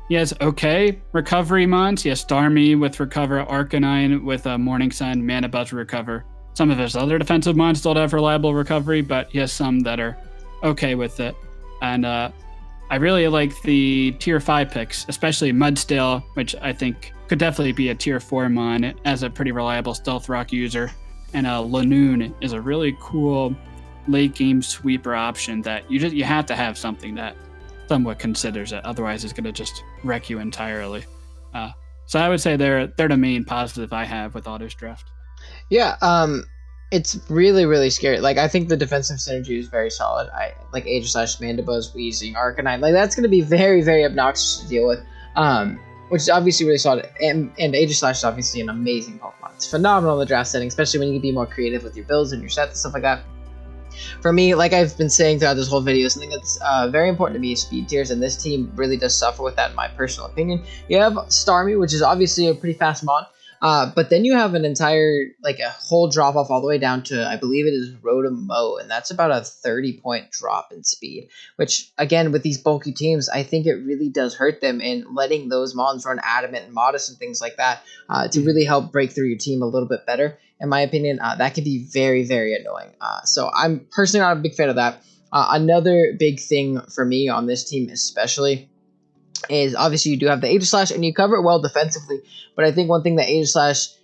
He has okay recovery mons. He has Starmie with Recover, Arcanine with Morning Sun, Mandibuzz with Recover. Some of his other defensive mons don't have reliable recovery, but he has some that are okay with it. And I really like the tier 5 picks, especially Mudstale, which I think could definitely be a tier 4 mon as a pretty reliable stealth rock user. And Lanoon is a really cool late game sweeper option that you have to have something that somewhat considers it. Otherwise, it's going to just wreck you entirely. So I would say they're the main positive I have with Auto's draft. Yeah, it's really, really scary. Like, I think the defensive synergy is very solid. I like Aegislash, Mandibuzz, Weezing, Arcanine. Like, that's going to be very, very obnoxious to deal with. Which is obviously really solid. And Aegislash is obviously an amazing Pokemon. It's phenomenal in the draft setting, especially when you can be more creative with your builds and your sets and stuff like that. For me, like I've been saying throughout this whole video, something that's very important to me is speed tiers, and this team really does suffer with that in my personal opinion. You have Starmie, which is obviously a pretty fast mon, but then you have an entire, like a whole drop off all the way down to, I believe it is Rotom-Mow, and that's about a 30-point drop in speed, which again, with these bulky teams, I think it really does hurt them in letting those mons run Adamant and Modest and things like that to really help break through your team a little bit better. In my opinion, that can be very, very annoying. So I'm personally not a big fan of that. Another big thing for me on this team especially is obviously you do have the Aegislash and you cover it well defensively. But I think one thing that Aegislash,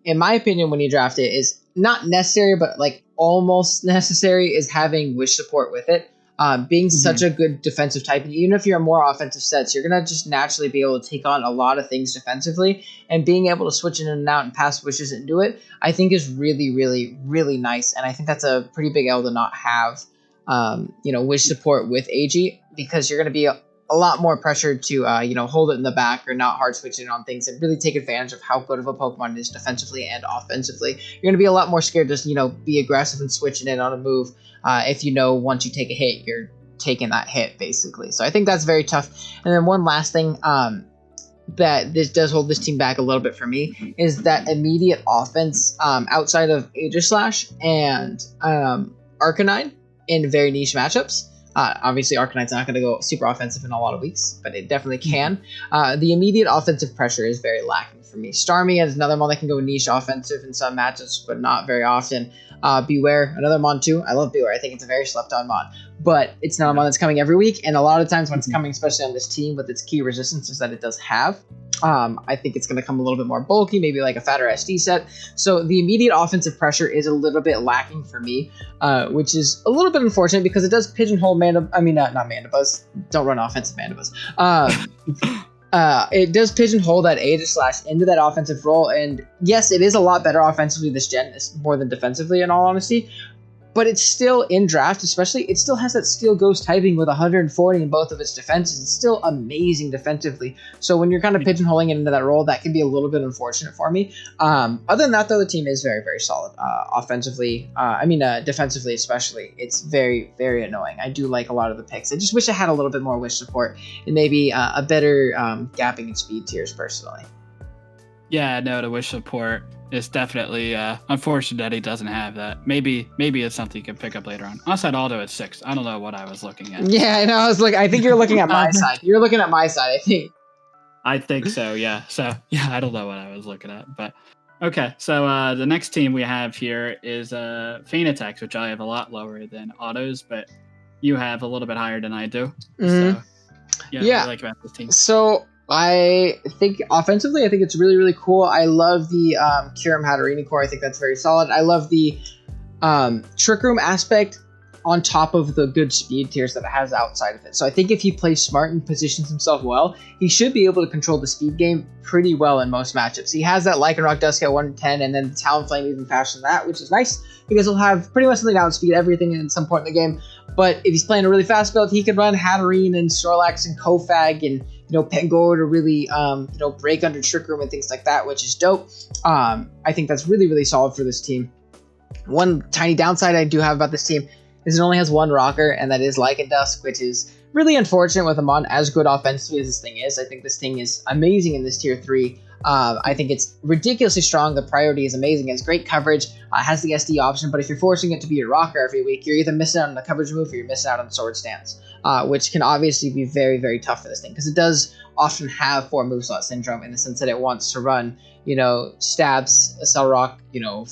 in my opinion, when you draft it is not necessary, but like almost necessary, is having wish support with it. Being such a good defensive type, even if you're more offensive sets, you're going to just naturally be able to take on a lot of things defensively, and being able to switch in and out and pass wishes and do it, I think is really, really, really nice. And I think that's a pretty big L to not have, wish support with AG, because you're going to be a lot more pressured to, hold it in the back or not hard switching on things and really take advantage of how good of a Pokemon it is defensively and offensively. You're going to be a lot more scared to, be aggressive and switching in on a move. If once you take a hit, you're taking that hit, basically. So I think that's very tough. And then one last thing that this does hold this team back a little bit for me is that immediate offense outside of Aegislash and Arcanine in very niche matchups. Obviously, Arcanine's not going to go super offensive in a lot of weeks, but it definitely can. The immediate offensive pressure is very lacking for me. Starmie is another one that can go niche offensive in some matchups, but not very often. Beware, another mon too. I love Beware. I think it's a very slept-on mon, but it's not a mon that's coming every week. And a lot of times when it's coming, especially on this team with its key resistances that it does have, I think it's going to come a little bit more bulky, maybe like a fatter SD set. So the immediate offensive pressure is a little bit lacking for me, which is a little bit unfortunate because it does pigeonhole not Mandibuzz. Don't run offensive Mandibuzz. It does pigeonhole that Aegislash into that offensive role, and yes, it is a lot better offensively this gen, more than defensively in all honesty, but it's still in draft, especially, it still has that Steel Ghost typing with 140 in both of its defenses. It's still amazing defensively. So when you're kind of pigeonholing it into that role, that can be a little bit unfortunate for me. Other than that, though, the team is very, very solid. Defensively especially, it's very, very annoying. I do like a lot of the picks. I just wish I had a little bit more wish support and maybe a better gapping and speed tiers personally. Yeah, no, the wish support is definitely unfortunate that he doesn't have that. Maybe it's something you can pick up later on. I said Aldo at 6. I don't know what I was looking at. Yeah, I know. I think you're looking at my side. You're looking at my side, I think. I think so, yeah. So, yeah, I don't know what I was looking at. But, okay. So, the next team we have here is Phoenix, which I have a lot lower than Auto's, but you have a little bit higher than I do. So, yeah. What do you like about this team? So, I think offensively, I think it's really, really cool. I love the Kyurem Hatterene core. I think that's very solid. I love the Trick Room aspect on top of the good speed tiers that it has outside of it. So I think if he plays smart and positions himself well, he should be able to control the speed game pretty well in most matchups. He has that Lycanroc Dusk at 110 and then the Talonflame even faster than that, which is nice because he'll have pretty much something to outspeed everything at some point in the game. But if he's playing a really fast build, he can run Hatterene and Snorlax and Kofag and Pengor to really, break under Trick Room and things like that, which is dope. I think that's really, really solid for this team. One tiny downside I do have about this team is it only has one rocker, and that is Lycan Dusk, which is really unfortunate with a mon as good offensively as this thing is. I think this thing is amazing in this tier 3. I think it's ridiculously strong. The priority is amazing. It has great coverage, has the SD option, but if you're forcing it to be your rocker every week, you're either missing out on the coverage move or you're missing out on Sword Stance, which can obviously be very, very tough for this thing because it does often have 4 move slot syndrome in the sense that it wants to run, Stabs, Cell Rock,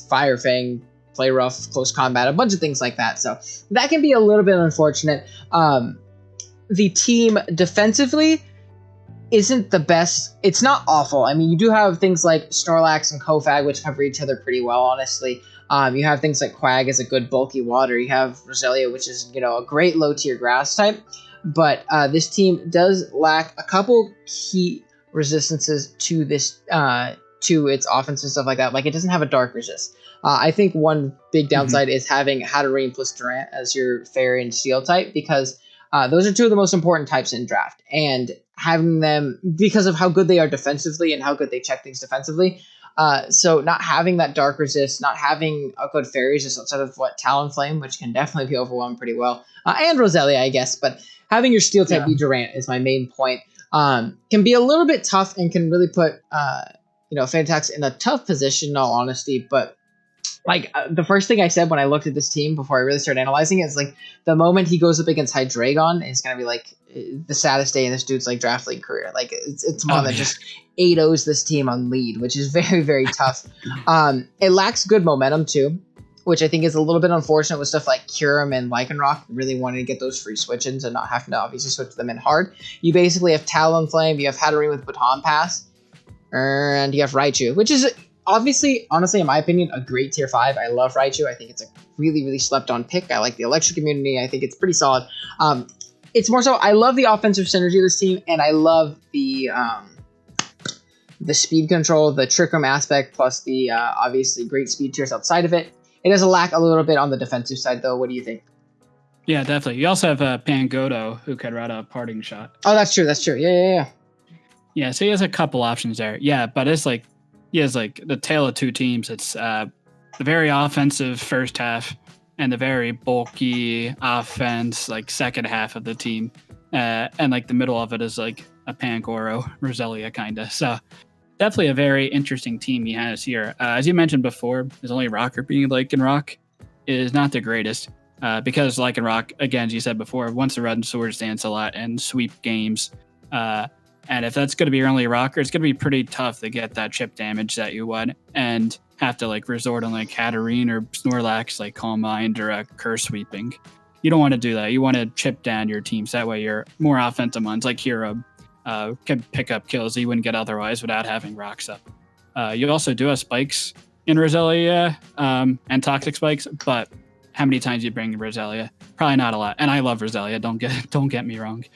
Fire Fang, Play Rough, Close Combat, a bunch of things like that. So that can be a little bit unfortunate. The team defensively isn't the best. It's not awful. I mean, you do have things like Snorlax and Kofag, which cover each other pretty well, honestly. You have things like Quag as a good bulky water. You have Roselia, which is, a great low-tier grass type. but this team does lack a couple key resistances to this to its offense and stuff like that. Like, it doesn't have a dark resist. I think one big downside is having Hatterene plus Durant as your Fairy and Steel type, because those are two of the most important types in draft, and having them because of how good they are defensively and how good they check things defensively. So not having that dark resist, not having a good Fairy resist outside of Talonflame, which can definitely be overwhelmed pretty well, and Roselia, I guess, but having your Steel type be Durant is my main point. Can be a little bit tough and can really put Fantax in a tough position in all honesty, but like the first thing I said when I looked at this team before I really started analyzing it is like the moment he goes up against Hydreigon, it's gonna be like the saddest day in this dude's like draft league career. Like it's one that just 8-0s this team on lead, which is very, very tough. It lacks good momentum too, which I think is a little bit unfortunate with stuff like Kyurem and Lycanroc really wanting to get those free switch-ins and not having to obviously switch them in hard. You basically have Talonflame, you have Hatterene with Baton Pass, and you have Raichu, which is obviously, honestly, in my opinion, a great tier 5. I love Raichu. I think it's a really, really slept on pick. I like the electric immunity. I think it's pretty solid. It's more so, I love the offensive synergy of this team, and I love the speed control, the Trick Room aspect, plus the obviously great speed tiers outside of it. It does lack a little bit on the defensive side, though. What do you think? Yeah, definitely. You also have Pangodo, who could run a parting shot. Oh, that's true. That's true. Yeah. Yeah, so he has a couple options there. Yeah, but it's like, he has like the tale of two teams. It's the very offensive first half and the very bulky offense, like second half of the team. And like the middle of it is like a Pangoro, Roselia kind of. So definitely a very interesting team he has here. As you mentioned before, his only rocker being Lycanroc is not the greatest. Because Lycanroc, again, as you said before, wants to run Swords Dance a lot and sweep games. And if that's going to be your only rocker, it's going to be pretty tough to get that chip damage that you want and have to like resort on like Hatterene or Snorlax, like Calm Mind or Curse Sweeping. You don't want to do that. You want to chip down your teams. That way your more offensive ones like Hero can pick up kills that you wouldn't get otherwise without having rocks up. You also do have spikes in Roselia and Toxic Spikes, but how many times you bring Roselia? Probably not a lot. And I love Roselia. Don't get me wrong.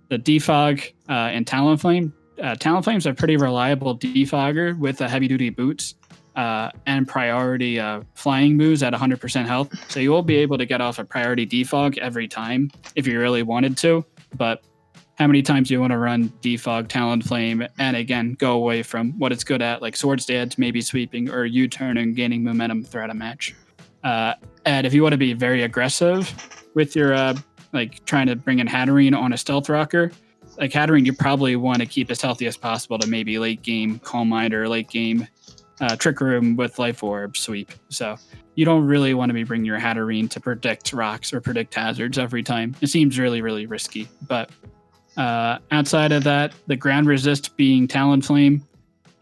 The defog and Talonflame. Talonflame's a pretty reliable defogger with heavy-duty boots and priority flying moves at 100% health. So you will be able to get off a priority defog every time if you really wanted to. But how many times do you want to run defog Talonflame and, again, go away from what it's good at, like Swords Dance, maybe sweeping, or U-turn and gaining momentum throughout a match? And if you want to be very aggressive with your like trying to bring in Hatterene on a stealth rocker, like Hatterene, you probably want to keep as healthy as possible to maybe late game Calm Mind or late game Trick Room with Life Orb sweep. So you don't really want to be bringing your Hatterene to predict rocks or predict hazards every time. It seems really, really risky. But outside of that, the ground resist being Talonflame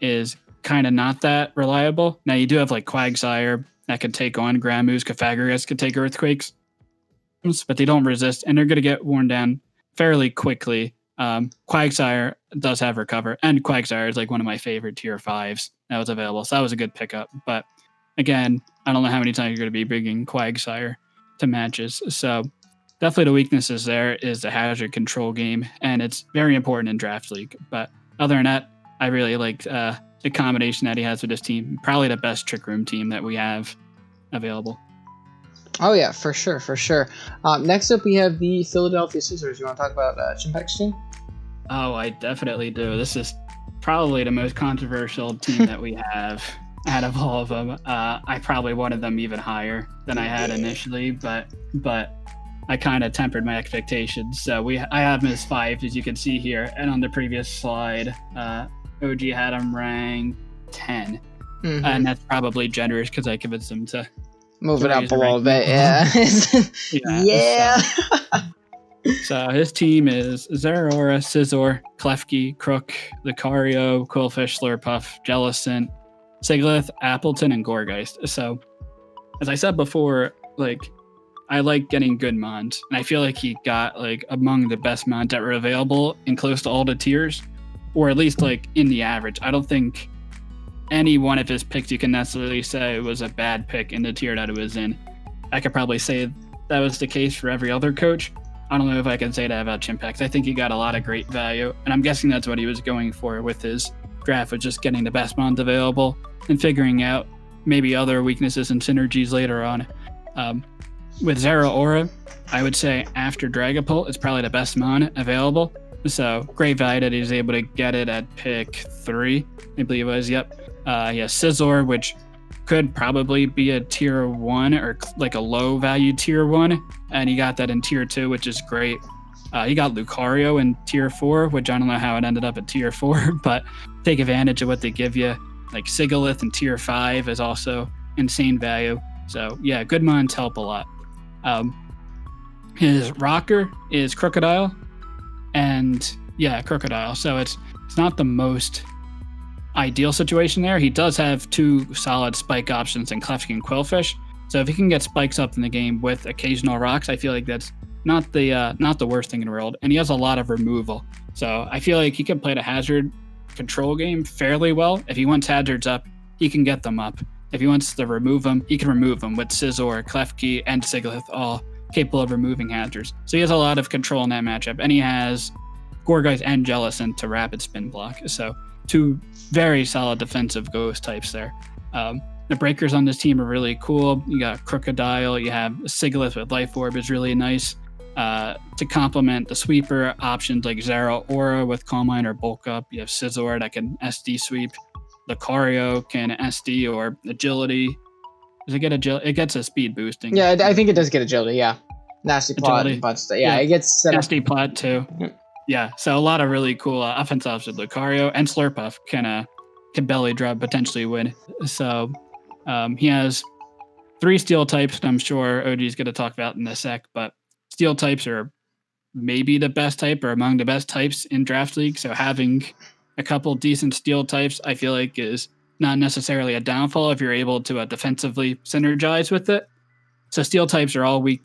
is kind of not that reliable. Now you do have like Quagsire that could take on ground moves. Pythagoras could take earthquakes, but they don't resist, and they're going to get worn down fairly quickly. Quagsire does have recover, and Quagsire is like one of my favorite tier 5s that was available, so that was a good pickup. But again, I don't know how many times you're going to be bringing Quagsire to matches, so definitely the weaknesses there is the hazard control game, and it's very important in Draft League. But other than that, I really like the combination that he has with this team. Probably the best Trick Room team that we have available. Oh yeah, for sure. Next up, we have the Philadelphia Scissors. You want to talk about Chimpex's team? Oh, I definitely do. This is probably the most controversial team that we have out of all of them. I probably wanted them even higher than I had initially, but I kind of tempered my expectations. So I have them as 5, as you can see here, and on the previous slide, OG had them ranked 10, and that's probably generous because I convinced them to move it up a little bit. Yeah. So his team is Zeraora, Scizor, Klefki, Crook, Lucario, Quillfish, Slurpuff, Jellicent, Siglith, Appleton, and Gourgeist. So, as I said before, like, I like getting good mons, and I feel like he got like among the best mons that were available in close to all the tiers, or at least like in the average. I don't think any one of his picks you can necessarily say was a bad pick in the tier that it was in. I could probably say that was the case for every other coach. I don't know if I can say that about Chimpax. I think he got a lot of great value, and I'm guessing that's what he was going for with his draft, was just getting the best mons available and figuring out maybe other weaknesses and synergies later on. With Zeraora, I would say after Dragapult, it's probably the best mon available. So great value that he's able to get it at pick 3, I believe it was. Yep. He has Scizor, which could probably be a tier 1 or like a low value tier 1, and he got that in tier 2, which is great. He got Lucario in tier 4, which I don't know how it ended up at tier 4, but take advantage of what they give you. Like Sigalith in tier 5 is also insane value. So yeah, good mons help a lot. His rocker is Crocodile, and yeah, Crocodile. So it's not the most ideal situation there. He does have 2 solid spike options in Klefki and Quillfish. So if he can get spikes up in the game with occasional rocks, I feel like that's not the worst thing in the world. And he has a lot of removal. So I feel like he can play the hazard control game fairly well. If he wants hazards up, he can get them up. If he wants to remove them, he can remove them with Scizor, Klefki, and Sigalith all capable of removing hazards. So he has a lot of control in that matchup. And he has Gourgeist and Jellicent to rapid spin block. So 2 very solid defensive ghost types there. The breakers on this team are really cool. You got Crocodile, you have Sigalith with Life Orb is really nice. To complement the sweeper options like Zeraora with Calm Mind or Bulk Up, you have Scizor that can SD sweep. Lucario can SD or Agility. Does it get agility? It gets a speed boosting. Yeah, I think it does get agility, yeah. Nasty plot, but yeah, it gets set nasty plot too. Yeah, so a lot of really cool offense options with Lucario, and Slurpuff can belly drop, potentially win. So he has 3 steel types, and I'm sure OG is going to talk about in a sec, but steel types are maybe the best type or among the best types in Draft League. So having a couple decent steel types, I feel like, is not necessarily a downfall if you're able to defensively synergize with it. So steel types are all weak.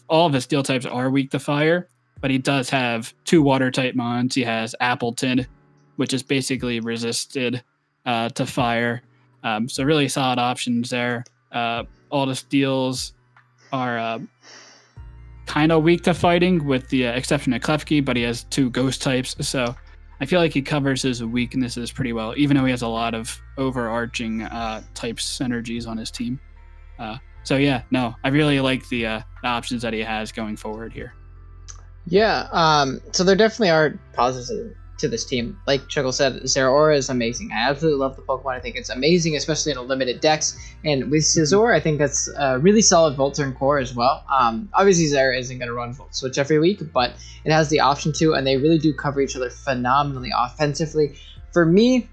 All of his steel types are weak to fire, but he does have 2 water type mons. He has Appleton, which is basically resisted to fire. So really solid options there. All the steels are kind of weak to fighting, with the exception of Klefki, but he has 2 ghost types. So I feel like he covers his weaknesses pretty well, even though he has a lot of overarching type synergies on his team. So yeah, no, I really like the options that he has going forward here. Yeah, so there definitely are positives to this team. Like Chuckle said, Zeraora is amazing. I absolutely love the Pokemon. I think it's amazing, especially in a limited dex. And with Scizor, I think that's a really solid Volt Turn core as well. Obviously, Zera isn't going to run Volt Switch every week, but it has the option to, and they really do cover each other phenomenally offensively. For me,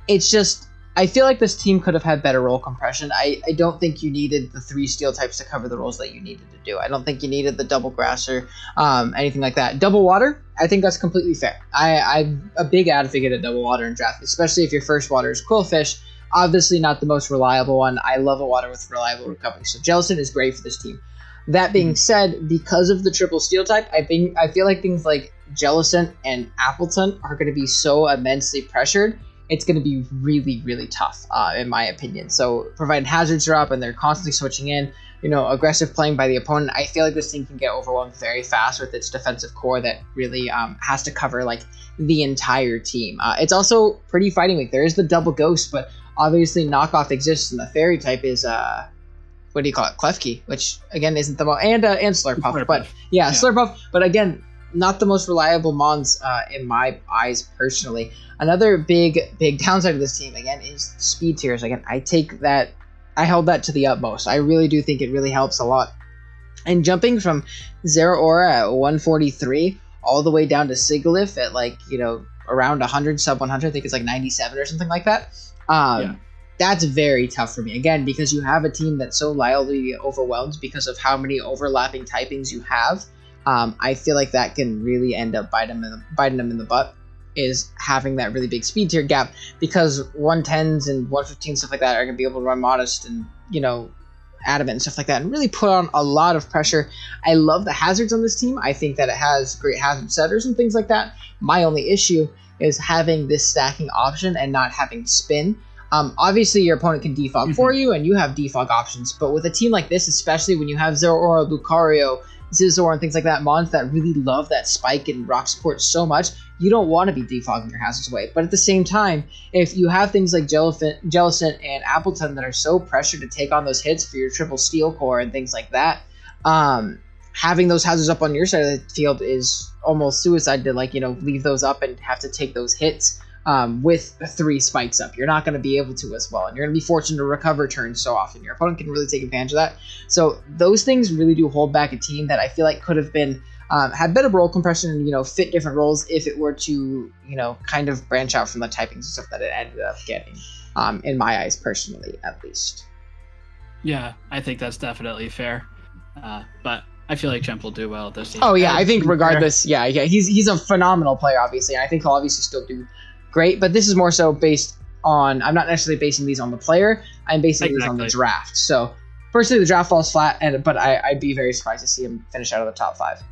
it's just, I feel like this team could have had better roll compression. I don't think you needed the 3 steel types to cover the roles that you needed to do. I don't think you needed the double grass or anything like that. Double water, I think that's completely fair. I'm a big advocate of double water in draft, especially if your first water is Quillfish. Obviously not the most reliable one. I love a water with reliable recovery. So Jellicent is great for this team. That being said, because of the triple steel type, I feel like things like Jellicent and Appleton are going to be so immensely pressured. It's going to be really, really tough, in my opinion. So, provided hazards are up and they're constantly switching in, aggressive playing by the opponent, I feel like this team can get overwhelmed very fast with its defensive core that really has to cover, like, the entire team. It's also pretty fighting weak. There is the double ghost, but obviously knockoff exists, and the fairy type is, what do you call it? Klefki, which, again, isn't the most... And Slurpuff. But, yeah, Slurpuff. But, again, not the most reliable mons in my eyes personally. Another big downside of this team, again, is speed tiers. Again, I held that to the utmost. I really do think it really helps a lot. And jumping from Zeraora at 143 all the way down to Sigalith at, like, around 100, sub 100, I think it's like 97 or something like that. That's very tough for me. Again, because you have a team that's so wildly overwhelmed because of how many overlapping typings you have. I feel like that can really end up biting them in the butt, is having that really big speed tier gap, because 110s and 115s, stuff like that, are going to be able to run Modest and, Adamant and stuff like that, and really put on a lot of pressure. I love the hazards on this team. I think that it has great hazard setters and things like that. My only issue is having this stacking option and not having spin. Obviously, your opponent can defog for you, and you have defog options, but with a team like this, especially when you have Zeraora, Lucario, Scizor and things like that, mons that really love that spike and rock support so much, you don't want to be defogging your hazards away. But at the same time, if you have things like Jellicent and Appleton that are so pressured to take on those hits for your triple steel core and things like that, having those hazards up on your side of the field is almost suicide to leave those up and have to take those hits with 3 spikes up. You're not going to be able to as well, and you're going to be fortunate to recover turns so often. Your opponent can really take advantage of that. So those things really do hold back a team that I feel like could have been had better role compression and fit different roles if it were to kind of branch out from the typings and stuff that it ended up getting. In my eyes, personally, at least. Yeah, I think that's definitely fair. But I feel like Chimp will do well this season. Oh yeah, I think regardless, he's a phenomenal player, obviously, and I think he'll obviously still do great. But this is more so based on, I'm not necessarily basing these on the player, I'm basing these on the draft. So personally, the draft falls flat, but I'd be very surprised to see him finish out of the top 5.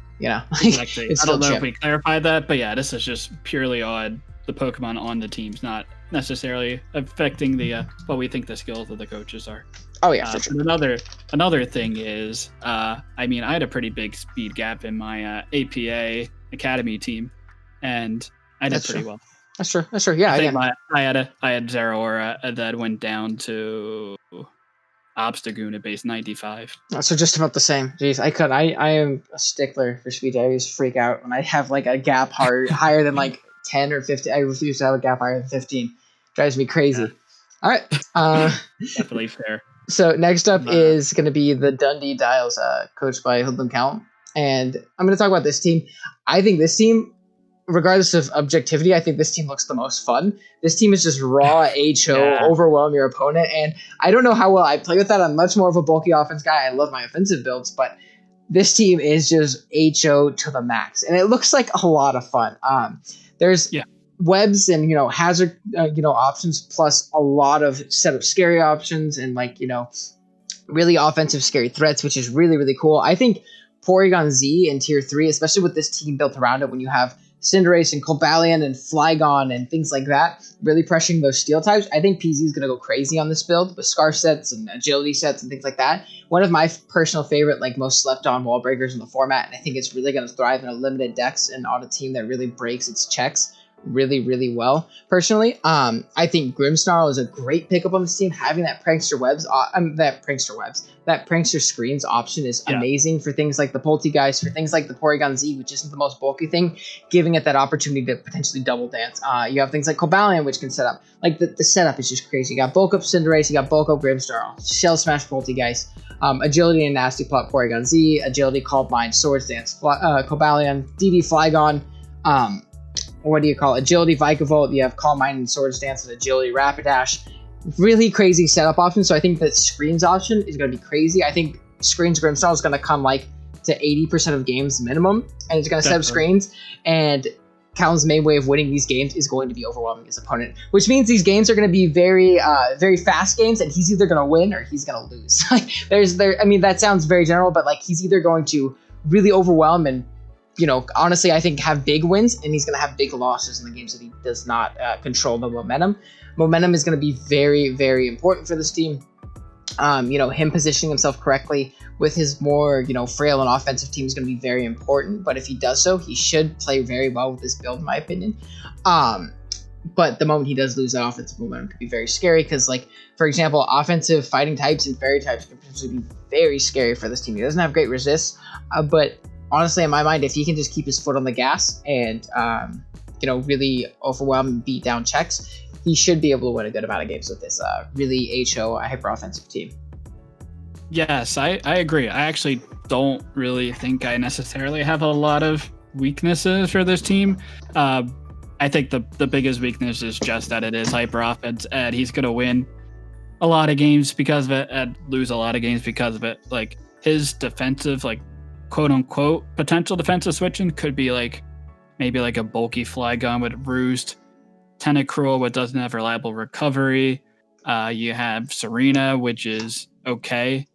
Exactly. I don't know if we clarified that, but yeah, this is just purely on the Pokemon on the teams, not necessarily affecting the what we think the skills of the coaches are. Oh yeah, for sure. Another thing is, I had a pretty big speed gap in my APA Academy team, and I did pretty well. That's true. Yeah, I had Zeraora that went down to Obstagoon at base 95. So just about the same. Jeez, I am a stickler for speed. I always freak out when I have a gap higher than 10 or 15. I refuse to have a gap higher than 15. Drives me crazy. Yeah. All right. Definitely fair. So next up is going to be the Dundee Dials, coached by Hoodlum Callum. And I'm going to talk about this team. I think this team, regardless of objectivity, I think this team looks the most fun. This team is just raw HO, overwhelm your opponent. And I don't know how well I play with that. I'm much more of a bulky offense guy. I love my offensive builds, but this team is just HO to the max. And it looks like a lot of fun. There's webs and, hazard, options, plus a lot of set of scary options and really offensive scary threats, which is really, really cool. I think Porygon Z in tier 3, especially with this team built around it, when you have Cinderace and Cobalion and Flygon and things like that, really pressuring those steel types. I think PZ is going to go crazy on this build with Scarf sets and agility sets and things like that. One of my personal favorite, most slept on wall breakers in the format, and I think it's really going to thrive in a limited decks and on a team that really breaks its checks really, really well. Personally, I think Grimmsnarl is a great pickup on this team. Having that prankster screens option is amazing for things like the Poltegeist, for things like the Porygon Z, which isn't the most bulky thing, giving it that opportunity to potentially double dance. You have things like Cobalion, which can set up. The setup is just crazy. You got bulk up Cinderace, you got bulk up Grimmsnarl, Shell Smash Poltegeist, agility and Nasty Plot Porygon Z, agility Calm Mind, Swords Dance, Cobalion, DD Flygon, agility Vikavolt, you have Calm Mind and Swords Dance, and agility Rapidash. Really crazy setup option. So I think that screens option is going to be crazy. I think screens Grimmsnarl is going to come to 80% of games minimum, and it's going to set up screens. And Callum's main way of winning these games is going to be overwhelming his opponent, which means these games are going to be very, very fast games, and he's either going to win or he's going to lose. That sounds very general, but he's either going to really overwhelm and, honestly, I think have big wins, and he's going to have big losses in the games that he does not control the momentum. Momentum is going to be very, very important for this team. Him positioning himself correctly with his more, frail and offensive team is going to be very important. But if he does so, he should play very well with this build, in my opinion. But the moment he does lose that offensive momentum, could be very scary because, for example, offensive fighting types and fairy types could potentially be very scary for this team. He doesn't have great resist, but honestly, in my mind, if he can just keep his foot on the gas and, really overwhelm and beat down checks, he should be able to win a good amount of games with this really HO hyper-offensive team. Yes, I agree. I actually don't really think I necessarily have a lot of weaknesses for this team. I think the biggest weakness is just that it is hyper-offense, and he's going to win a lot of games because of it and lose a lot of games because of it. His defensive, quote-unquote potential defensive switching could be maybe a bulky Flygon with Roost, Tentacruel, which doesn't have reliable recovery. You have Serena, which is okay.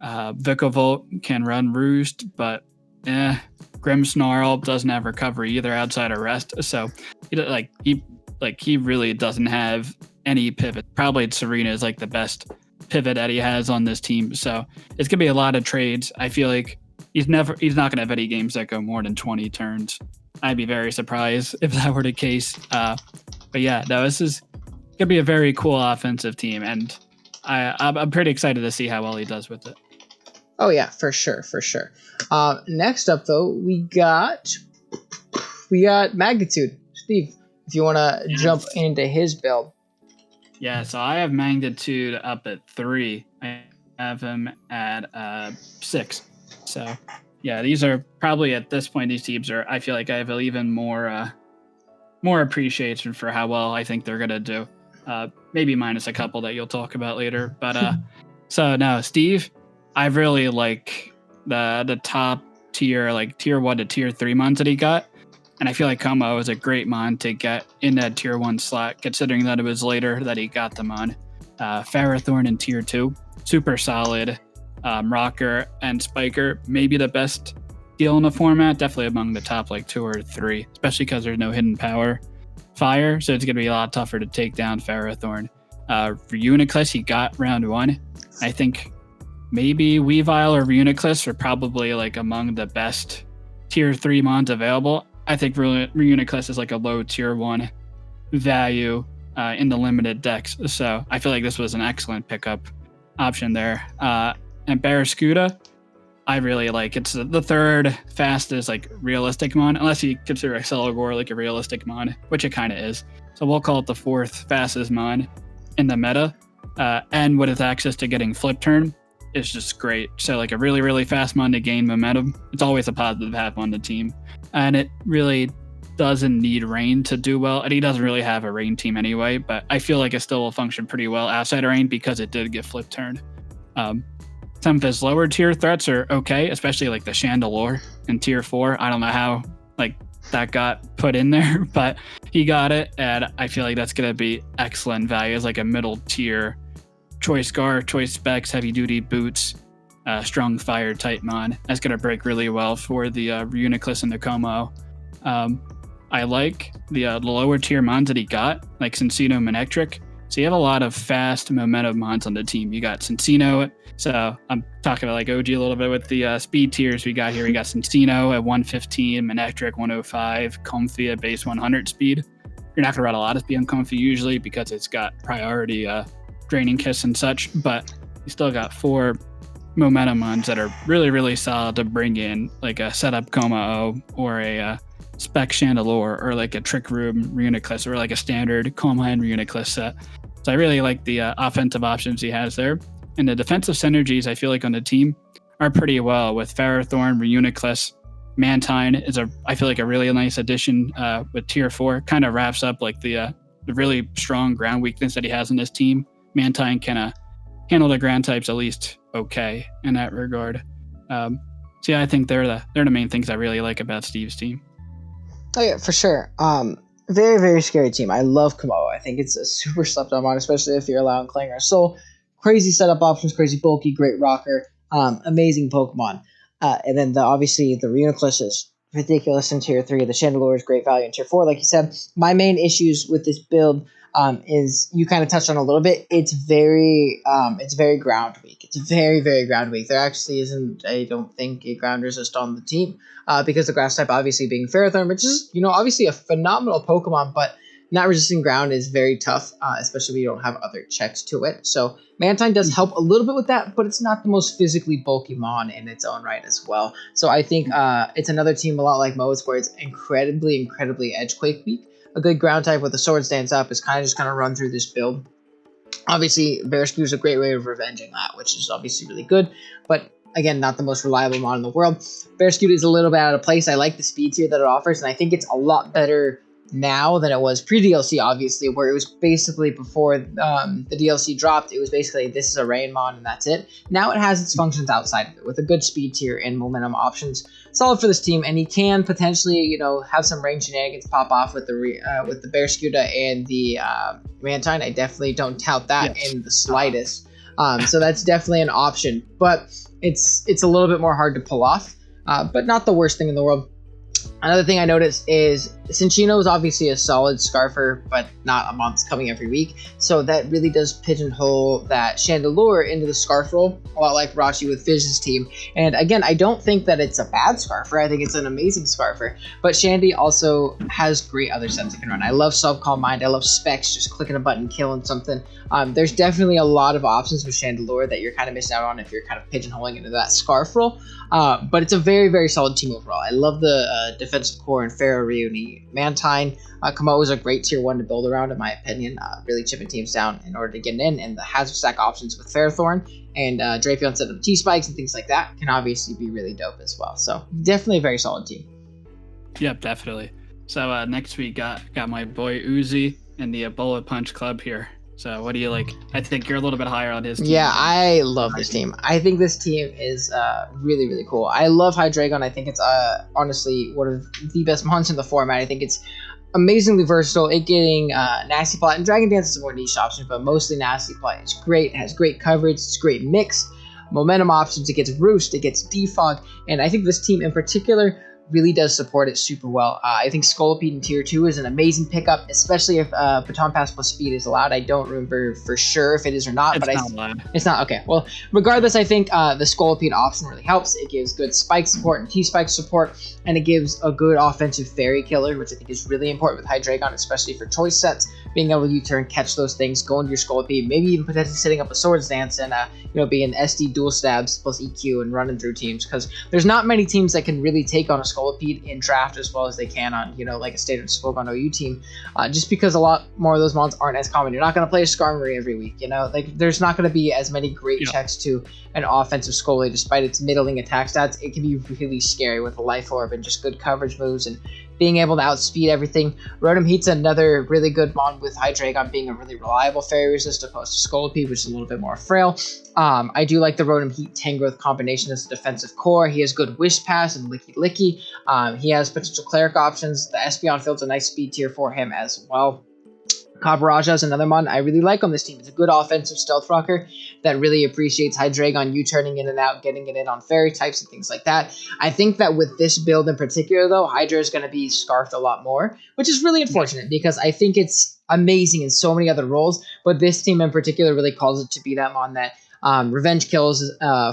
Vikavolt can run Roost, but Grimmsnarl doesn't have recovery either outside of rest. So he really doesn't have any pivot. Probably Serena is the best pivot that he has on this team. So it's gonna be a lot of trades. I feel like he's not going to have any games that go more than 20 turns. I'd be very surprised if that were the case. But yeah, no, this is going to be a very cool offensive team, and I'm pretty excited to see how well he does with it. Oh yeah, for sure. Next up though, we got Magnitude. Steve, if you want to jump into his build. Yeah, so I have Magnitude up at 3. I have him at 6. So yeah, these are probably at this point, these teams are, I feel like I have even more appreciation for how well I think they're gonna do. Maybe minus a couple that you'll talk about later. But so now, Steve, I really like the top tier, like tier 1 to tier 3 mons that he got. And I feel like Como is a great mon to get in that tier 1 slot, considering that it was later that he got them on. Ferrothorn in tier 2, super solid. Rocker and Spiker, maybe the best deal in the format, definitely among the top like 2 or 3, especially because there's no hidden power fire, so it's going to be a lot tougher to take down Ferrothorn. For Uniclus, he got round 1. I think maybe Weavile or Uniclus are probably like among the best tier 3 mons available. I think Uniclus is like a low tier 1 value in the limited decks, so I feel like this was an excellent pickup option there. And Barraskewda, I really like. It's the third fastest like realistic mon, unless you consider Acceligore like a realistic mon, which it kind of is. So we'll call it the 4th fastest mon in the meta. And with its access to getting flip turn, is just great. So like a really, really fast mon to gain momentum. It's always a positive to have on the team. And it really doesn't need rain to do well. And he doesn't really have a rain team anyway, but I feel like it still will function pretty well outside of rain because it did get flip turned. Some of his lower tier threats are okay, especially like the Chandelure in tier 4. I don't know how like that got put in there, but he got it, and I feel like that's going to be excellent value as like a middle tier choice guard, choice specs, heavy duty boots, strong fire type mon. That's going to break really well for the Uniclus and the Como. I like the lower tier mons that he got, like Cincino Manectric. So you have a lot of fast momentum mons on the team. You got Cincino. So I'm talking about like OG a little bit with the speed tiers we got here. We got Cincino at 115, Manectric 105, Comfy at base 100 speed. You're not going to run a lot of speed on Comfy usually because it's got priority Draining Kiss and such, but you still got 4 momentum mons that are really, really solid to bring in like a setup Como or a spec Chandelure or like a Trick Room Uniclus or like a standard Calm Hand Uniclus set. So I really like the offensive options he has there. And the defensive synergies I feel like on the team are pretty well with Ferrothorn, Uniclus. Mantine is I feel like a really nice addition with tier 4. Kind of wraps up like the really strong ground weakness that he has in this team. Mantine can handle the ground types at least okay in that regard. So yeah, I think they're the main things I really like about Steve's team. Oh yeah, for sure. Very, very scary team. I love Como. I think it's a super slept on mod, especially if you're allowing Clangor Soul. Crazy setup options, crazy bulky, great rocker, amazing Pokemon. And then obviously the Uniclus is ridiculous in tier 3. The Chandelure is great value in tier 4. Like you said, my main issues with this build is you kind of touched on a little bit. It's very ground weak. It's very, very ground weak. There actually isn't, I don't think, a ground resist on the team because the grass type obviously being Ferrothorn, which is, obviously a phenomenal Pokemon, but not resisting ground is very tough, especially when you don't have other checks to it. So Mantine does help a little bit with that, but it's not the most physically bulky mon in its own right as well. So I think it's another team a lot like Mo's where it's incredibly, incredibly Edgequake weak. A good ground type with a Sword Stance Up is kind of just going to run through this build. Obviously, Barraskewda is a great way of revenging that, which is obviously really good, but again, not the most reliable mon in the world. Barraskewda is a little bit out of place. I like the speed tier that it offers, and I think it's a lot better now than it was pre-DLC, obviously, where it was basically before the DLC dropped, it was basically this is a rain mon and that's it. Now it has its functions outside of it with a good speed tier and momentum options. Solid for this team, and he can potentially, have some range shenanigans pop off with the Barraskewda and the Mantine. I definitely don't tout that in the slightest. So that's definitely an option, but it's a little bit more hard to pull off, but not the worst thing in the world. Another thing I noticed is Cinccino is obviously a solid Scarfer, but not a mon that's coming every week. So that really does pigeonhole that Chandelure into the Scarf role, a lot like Rachi with Fiz's team. And again, I don't think that it's a bad Scarfer. I think it's an amazing Scarfer. But Shandy also has great other sets it can run. I love Self-Calm Mind. I love Specs, just clicking a button, killing something. There's definitely a lot of options with Chandelure that you're kind of missing out on if you're kind of pigeonholing into that Scarf role. But it's a very, very solid team overall. I love the defensive core and Pharaoh, Ryuni, Mantine. Kamo is a great tier 1 to build around, in my opinion. Really chipping teams down in order to get in. And the hazard stack options with Ferrothorn and Drapion instead of T-Spikes and things like that can obviously be really dope as well. So definitely a very solid team. Yep, definitely. So next we got my boy Uzi in the Bullet Punch Club here. So what do you like? I think you're a little bit higher on his team. Yeah, I love this team. I think this team is really, really cool. I love Hydreigon. I think it's honestly one of the best mons in the format. I think it's amazingly versatile. It getting Nasty Plot and Dragon Dance is a more niche option, but mostly Nasty Plot is great. It has great coverage. It's great mix. Momentum options. It gets Roost. It gets Defog. And I think this team in particular really does support it super well. I think Scolipede in Tier 2 is an amazing pickup, especially if Baton Pass plus Speed is allowed. I don't remember for sure if it is or not. It's but not allowed. It's not? Okay. Well, regardless, I think the Scolipede option really helps. It gives good Spike support and T-Spike support, and it gives a good offensive Fairy Killer, which I think is really important with Hydreigon, especially for choice sets. Being able to U-turn, catch those things, go into your Scolipede, maybe even potentially setting up a Swords Dance and being SD dual stabs plus EQ and running through teams, because there's not many teams that can really take on a Scolipede in draft as well as they can on like a standard Spogon OU team, just because a lot more of those mons aren't as common. You're not going to play a Skarmory every week, like there's not going to be as many great checks to an offensive Scolipede despite its middling attack stats. It can be really scary with a Life Orb and just good coverage moves and being able to outspeed everything. Rotom Heat's another really good mon with Hydreigon being a really reliable Fairy Resist opposed to Scolipede, which is a little bit more frail. I do like the Rotom Heat Tangrowth combination as a defensive core. He has good Wish Pass and Licky Licky. He has potential Cleric options. The Espeon Field's a nice speed tier for him as well. Cabaraja is another mon I really like on this team. It's a good offensive Stealth Rocker that really appreciates Hydreigon U-turning in and out, getting it in on Fairy types and things like that. I think that with this build in particular, though, Hydra is going to be scarfed a lot more, which is really unfortunate because I think it's amazing in so many other roles, but this team in particular really calls it to be that mon that revenge kills,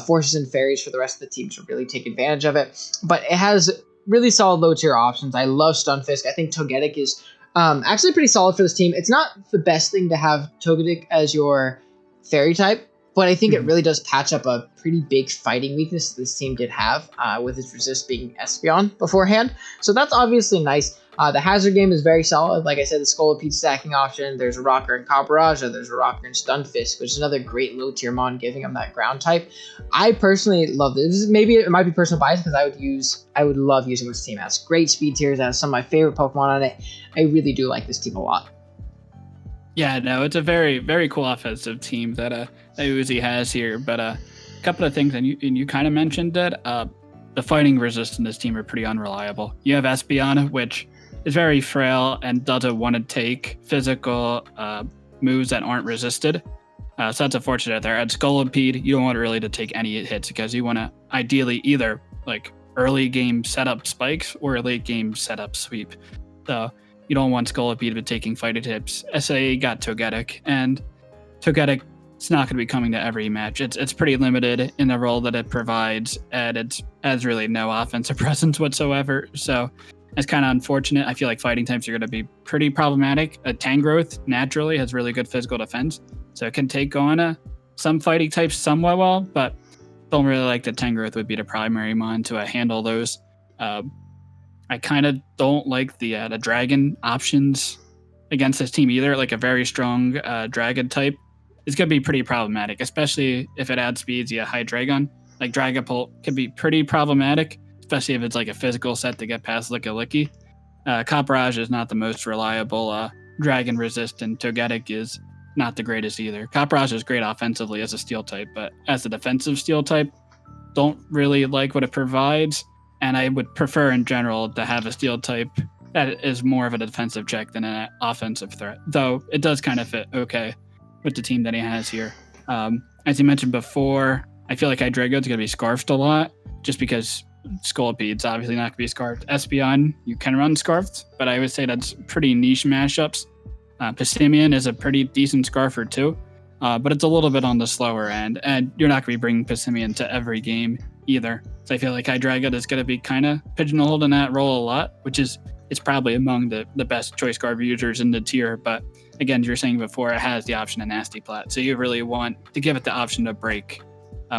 forces and fairies for the rest of the team to really take advantage of it. But it has really solid low tier options. I love Stunfisk. I think Togetic is actually pretty solid for this team. It's not the best thing to have Togetic as your fairy type, but I think it really does patch up a pretty big fighting weakness this team did have with its resist being Espeon beforehand. So that's obviously nice. The hazard game is very solid. Like I said, the Scolipede stacking option. There's a Rocker in Cabaraja. There's a Rocker in Stunfisk, which is another great low tier mon, giving him that ground type. I personally love this. Maybe it might be personal bias because I would love using this team. It has great speed tiers. It has some of my favorite Pokemon on it. I really do like this team a lot. Yeah, no, it's a very, very cool offensive team that Uzi has here. But a couple of things, and you kind of mentioned that the fighting resist in this team are pretty unreliable. You have Espeon, which is very frail and doesn't want to take physical moves that aren't resisted. So that's unfortunate there. At Scolipede, you don't want really to take any hits because you want to ideally either like early game setup spikes or late game setup sweep. So you don't want Scolipede to be taking fighting tips. SAA got Togetic, and Togetic it's not going to be coming to every match. It's pretty limited in the role that it provides, and it has really no offensive presence whatsoever. So it's kind of unfortunate. I feel like fighting types are going to be pretty problematic. Tangrowth naturally has really good physical defense, so it can take on some fighting types somewhat well, but don't really like that Tangrowth would be the primary mon to handle those. I kind of don't like the dragon options against this team either. Like a very strong dragon type is going to be pretty problematic, especially if it adds speeds via Hydreigon. Like Dragapult can be pretty problematic, especially if it's like a physical set to get past Licky Licky. Caparage is not the most reliable dragon resist, and Togetic is not the greatest either. Caparage is great offensively as a steel type, but as a defensive steel type, don't really like what it provides. And I would prefer in general to have a steel type that is more of a defensive check than an offensive threat, though it does kind of fit okay with the team that he has here. As you mentioned before, I feel like Hydreigon's going to be scarfed a lot just because Scoliped's obviously not going to be Scarfed. Espeon, you can run Scarfed, but I would say that's pretty niche mashups. Passimian is a pretty decent Scarfer too, but it's a little bit on the slower end, and you're not going to be bringing Passimian to every game either. So I feel like Hydreigon is going to be kind of pigeonholed in that role a lot, which is it's probably among the best Choice Scarf users in the tier, but again, you were saying before, it has the option of Nasty Plat, so you really want to give it the option to break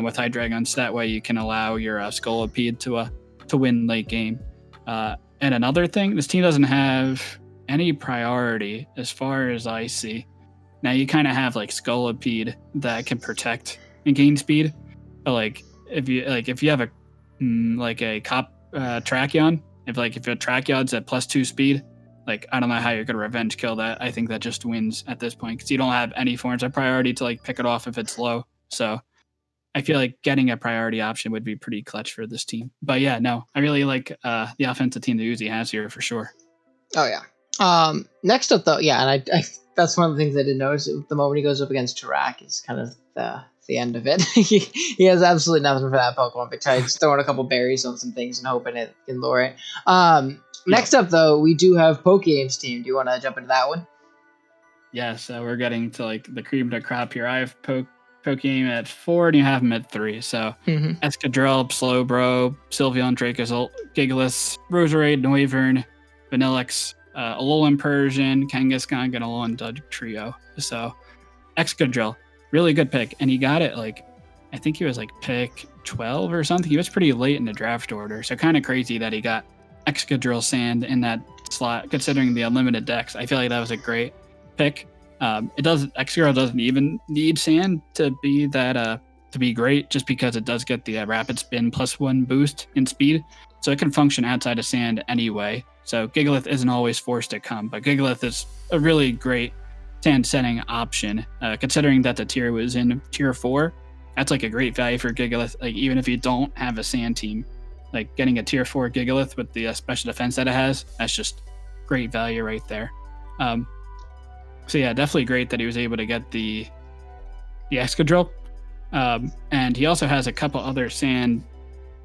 with Hydreigon, so that way you can allow your Scolipede to win late game. And another thing, this team doesn't have any priority as far as I see. Now you kind of have like Scolipede that can protect and gain speed, but like if you have a Tracheon, if your Tracheon's at +2 speed, like I don't know how you're gonna revenge kill that. I think that just wins at this point because you don't have any forms of priority to like pick it off if it's low. So I feel like getting a priority option would be pretty clutch for this team. But yeah, no, I really like the offensive team that Uzi has here for sure. Oh yeah. Next up though, yeah, and I that's one of the things I did notice. The moment he goes up against Tarak is kind of the end of it. he has absolutely nothing for that Pokemon. But just throwing a couple berries on some things and hoping it can lure it. Next up though, we do have Pokegame's team. Do you want to jump into that one? Yeah, so we're getting to like the cream to crop here. I have Pokegame at 4 and you have him at 3. So Escadrille, Slowbro, Sylveon, Dracozolt, Gigalith, Roserade, Noivern, Vanillix, Alolan Persian, Kangaskhan, and Alolan Dugtrio. So Excadrill, really good pick. And he got it like, I think he was like pick 12 or something. He was pretty late in the draft order. So kind of crazy that he got Excadrill Sand in that slot, considering the unlimited decks. I feel like that was a great pick. Excadrill doesn't even need Sand to be that to be great, just because it does get the rapid spin +1 boost in speed. So it can function outside of Sand anyway. So Gigalith isn't always forced to come, but Gigalith is a really great Sand setting option, considering that the tier was in tier 4. That's like a great value for Gigalith. Like even if you don't have a Sand team, like getting a tier 4 Gigalith with the special defense that it has, that's just great value right there. So yeah, definitely great that he was able to get the Excadrill. And he also has a couple other Sand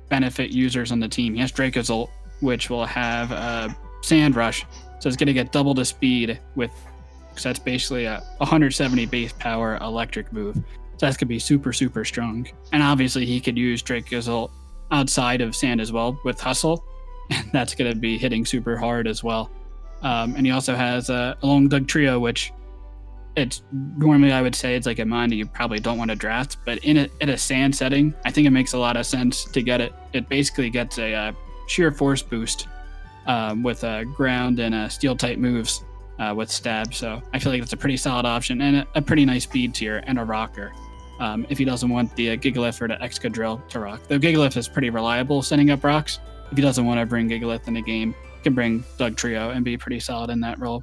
benefit users on the team. He has Dracozolt, which will have Sand Rush. So it's going to get double the speed because that's basically a 170 base power electric move. So that's going to be super, super strong. And obviously he could use Dracozolt outside of Sand as well with Hustle. And that's going to be hitting super hard as well. And he also has Alolan Dugtrio, which it's normally I would say it's like a mon that you probably don't want to draft, but in a Sand setting, I think it makes a lot of sense to get it. It basically gets a sheer force boost with ground and steel type moves with stab. So I feel like it's a pretty solid option and a pretty nice speed tier and a rocker. If he doesn't want the Gigalith or the Excadrill to rock. Though Gigalith is pretty reliable setting up rocks. If he doesn't want to bring Gigalith in the game, he can bring Dugtrio and be pretty solid in that role.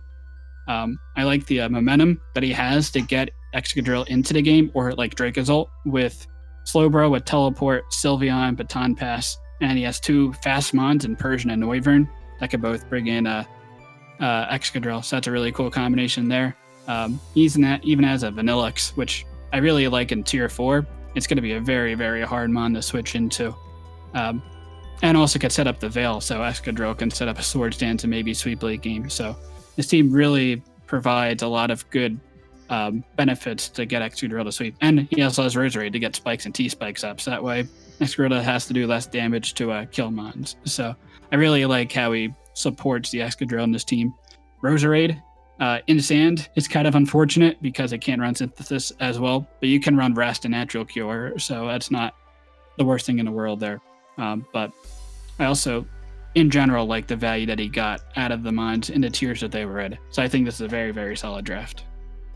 I like the momentum that he has to get Excadrill into the game, or like Dracozolt with Slowbro with Teleport, Sylveon, Baton Pass, and he has 2 fast mons in Persian and Noivern that could both bring in Excadrill. So that's a really cool combination there. He's even has a Vanillix, which I really like in tier 4. It's going to be a very, very hard mon to switch into. And also could set up the Veil, so Excadrill can set up a Swords Dance and maybe sweep late game. So this team really provides a lot of good benefits to get Excadrill to sweep. And he also has Roserade to get spikes and T-spikes up, so that way Excadrill has to do less damage to kill mons. So I really like how he supports the Excadrill in this team. Roserade in Sand is kind of unfortunate because it can't run Synthesis as well, but you can run Rest and Natural Cure, so that's not the worst thing in the world there. But I also, in general, like the value that he got out of the mons in the tiers that they were in. So I think this is a very, very solid draft.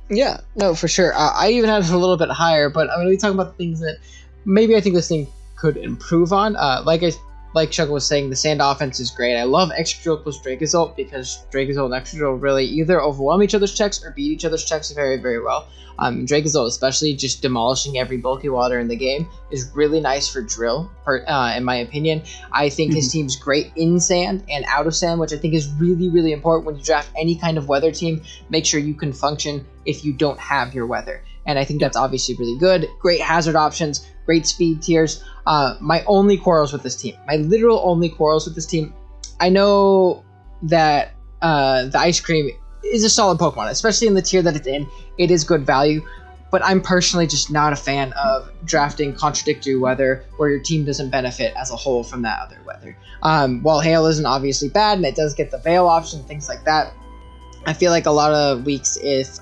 Yeah, no, for sure. I even had it a little bit higher, but I'm going to be talking about the things that maybe I think this thing could improve on. Like Shuckle was saying, the Sand offense is great. I love Excadrill plus Dracozolt because Dracozolt and Excadrill really either overwhelm each other's checks or beat each other's checks very, very well. Dracozolt, especially just demolishing every bulky water in the game, is really nice for drill, in my opinion. I think his team's great in Sand and out of Sand, which I think is really, really important when you draft any kind of weather team. Make sure you can function if you don't have your weather. and I think that's obviously really good. Great hazard options, great speed tiers. My only quarrels with this team, my literal only quarrels with this team, I know that the ice cream is a solid Pokemon, especially in the tier that it's in. It is good value, but I'm personally just not a fan of drafting contradictory weather where your team doesn't benefit as a whole from that other weather. While Hail isn't obviously bad and it does get the Veil option, things like that, I feel like a lot of weeks if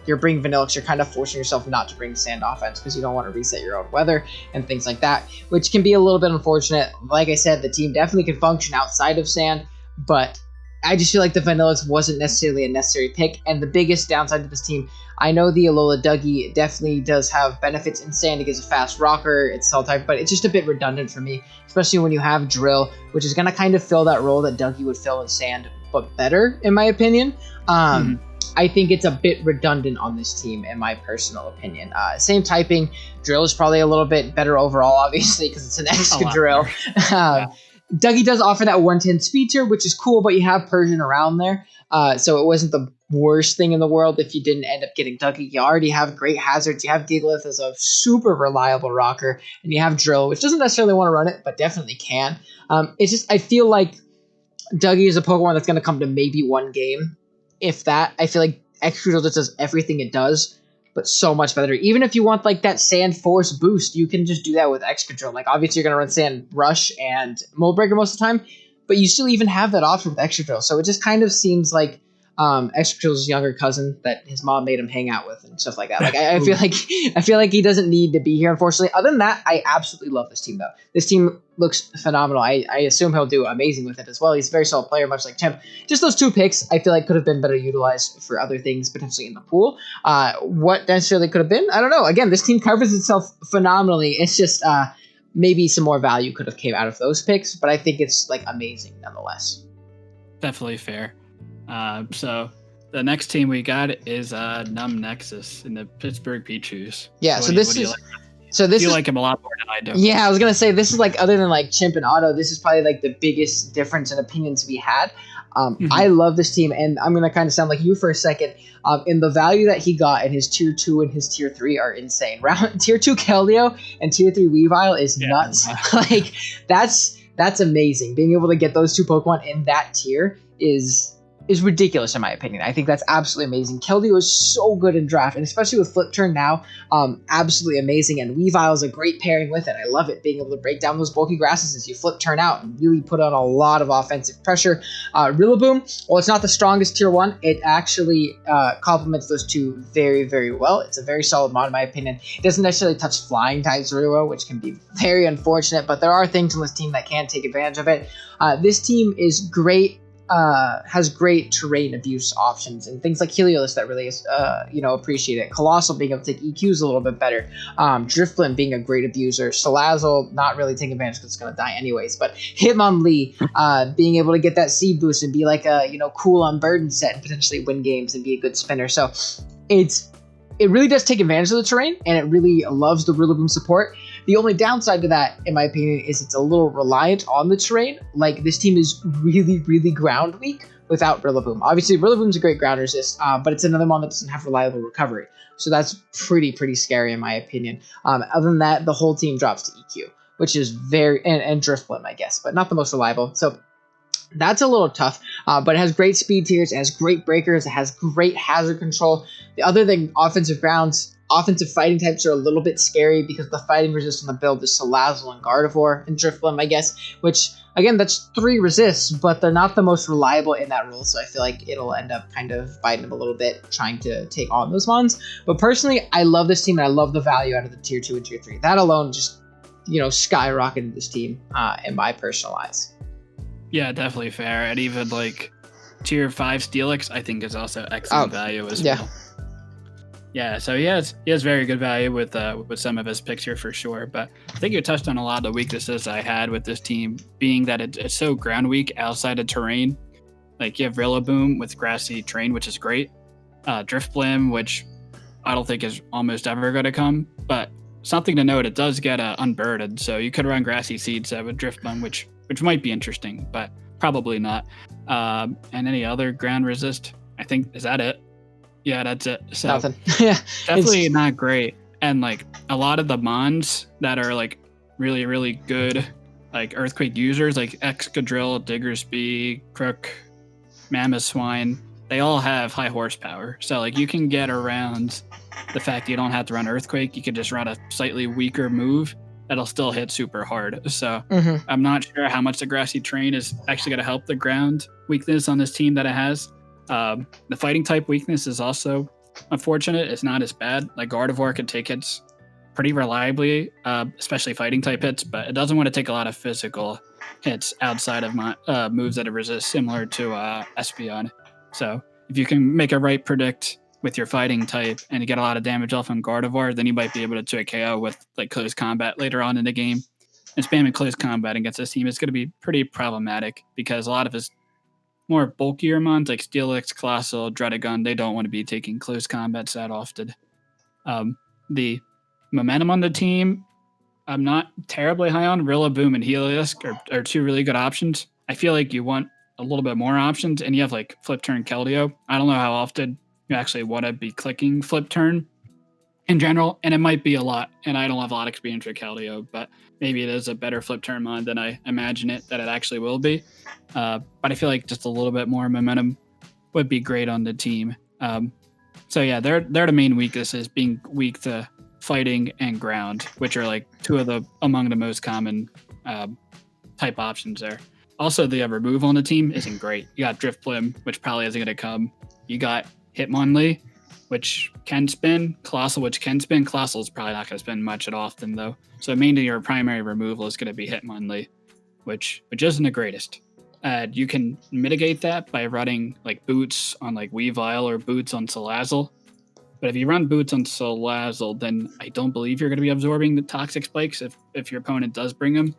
you're bringing Vanillix, you're kind of forcing yourself not to bring Sand offense because you don't want to reset your own weather and things like that, which can be a little bit unfortunate. Like I said, the team definitely can function outside of Sand, but I just feel like the Vanillix wasn't necessarily a necessary pick. And the biggest downside to this team, I know the Alola Dougie definitely does have benefits in Sand. It gives a fast rocker, it's Cell type, but it's just a bit redundant for me, especially when you have Drill, which is going to kind of fill that role that Dougie would fill in Sand, but better, in my opinion. I think it's a bit redundant on this team, in my personal opinion. Same typing, Drill is probably a little bit better overall, obviously, because it's an extra Drill. Dougie does offer that 110 speed tier, which is cool, but you have Persian around there. So it wasn't the worst thing in the world if you didn't end up getting Dougie. You already have great hazards. You have Gigalith as a super reliable rocker, and you have Drill, which doesn't necessarily want to run it, but definitely can. It's just, I feel like Dougie is a Pokemon that's going to come to maybe one game. If that, I feel like Excadrill just does everything it does, but so much better. Even if you want like that Sand Force boost, you can just do that with Excadrill. Like obviously you're going to run Sand Rush and Mold Breaker most of the time, but you still even have that option with Excadrill. So it just kind of seems like Excadrill's younger cousin that his mom made him hang out with and stuff like that. Like I feel like he doesn't need to be here, unfortunately. Other than that, I absolutely love this team though. This team looks phenomenal. I assume he'll do amazing with it as well. He's a very solid player, much like Chimp. Just those two picks, I feel like could have been better utilized for other things potentially in the pool. What necessarily could have been, I don't know. Again, this team covers itself phenomenally. It's just maybe some more value could have came out of those picks, but I think it's like amazing nonetheless. Definitely fair. So the next team we got is Numb Nexus in the Pittsburgh Pichus. Yeah, so this is... You like him a lot more than I do. Yeah, I was going to say, this is like, other than like Chimp and Otto, this is probably like the biggest difference in opinions we had. I love this team, and I'm going to kind of sound like you for a second. In the value that he got in his tier 2 and his tier 3 are insane. Tier 2 Keldeo and tier 3 Weavile is nuts. Like, that's amazing. Being able to get those two Pokemon in that tier is ridiculous in my opinion. I think that's absolutely amazing. Keldeo is so good in draft, and especially with Flip Turn now, absolutely amazing. And Weavile is a great pairing with it. I love it, being able to break down those bulky grasses as you Flip Turn out and really put on a lot of offensive pressure. Rillaboom, well, it's not the strongest tier 1. It actually complements those two very, very well. It's a very solid mod in my opinion. It doesn't necessarily touch flying types very well, which can be very unfortunate, but there are things in this team that can take advantage of it. This team is great. Has great terrain abuse options and things like Heliolisk that really appreciate it. Colossal being able to take EQs a little bit better. Drifblim being a great abuser. Salazzle not really taking advantage because it's going to die anyways. But Hitmonlee being able to get that seed boost and be like a cool on burden set and potentially win games and be a good spinner. So it really does take advantage of the terrain, and it really loves the Rillaboom support. The only downside to that, in my opinion, is it's a little reliant on the terrain. Like, this team is really, really ground weak without Rillaboom. Obviously, Rillaboom's a great ground resist, but it's another one that doesn't have reliable recovery. So that's pretty scary, in my opinion. Other than that, the whole team drops to EQ, which is very... And Drifblim, I guess, but not the most reliable. So that's a little tough, but it has great speed tiers, it has great breakers, it has great hazard control. The other thing, offensive grounds, offensive fighting types are a little bit scary because the fighting resist on the build is Salazzle and Gardevoir and Drifblim, I guess, which, again, that's 3 resists, but they're not the most reliable in that role, so I feel like it'll end up kind of biting them a little bit, trying to take on those mons. But personally, I love this team, and I love the value out of the tier 2 and tier 3. That alone just, skyrocketed this team in my personal eyes. Yeah, definitely fair. And even like tier 5 Steelix, I think is also excellent value as well. Yeah, so he has very good value with some of his picks here for sure. But I think you touched on a lot of the weaknesses I had with this team, being that it's so ground weak outside of terrain. Like you have Rillaboom with grassy terrain, which is great. Drifblim, which I don't think is almost ever going to come. But something to note, it does get unburdened, so you could run grassy seeds with Drifblim, which might be interesting, but probably not. And any other ground resist, I think, is that it? Yeah, that's it. So Nothing. Yeah. definitely not great. And like a lot of the mons that are like really, really good, like Earthquake users, like Excadrill, Diggersby, Crook, Mamoswine, they all have high horsepower. So like you can get around the fact you don't have to run Earthquake. You can just run a slightly weaker move that'll still hit super hard. So I'm not sure how much the grassy terrain is actually going to help the ground weakness on this team that it has. The fighting type weakness is also unfortunate. It's not as bad. Like Gardevoir can take hits pretty reliably, especially fighting type hits, but it doesn't want to take a lot of physical hits outside of my moves that it resists, similar to Espeon. So if you can make a right predict with your fighting type and you get a lot of damage off on Gardevoir, then you might be able to KO with like close combat later on in the game. And spamming close combat against this team is going to be pretty problematic because a lot of his more bulkier mons like Steelix, Colossal, Dredagon, they don't want to be taking close combats that often. The momentum on the team, I'm not terribly high on. Rillaboom and Heliolisk are two really good options. I feel like you want a little bit more options, and you have like Flip Turn Keldeo. I don't know how often you actually want to be clicking Flip Turn in general, and it might be a lot, and I don't have a lot of experience with Keldeo, but maybe it is a better Flip Turn mod than I imagine that it actually will be. But I feel like just a little bit more momentum would be great on the team. So yeah, they're the main weaknesses, being weak to fighting and ground, which are like two of among the most common type options there. Also, the remove on the team isn't great. You got Driftblim, which probably isn't going to come. You got Hitmonlee, which can spin. Colossal, which can spin. Colossal is probably not going to spin much at often, though. So mainly your primary removal is going to be Hitmonlee, which isn't the greatest. You can mitigate that by running like boots on like Weavile or boots on Salazzle. But if you run boots on Salazzle, then I don't believe you're going to be absorbing the toxic spikes if your opponent does bring them.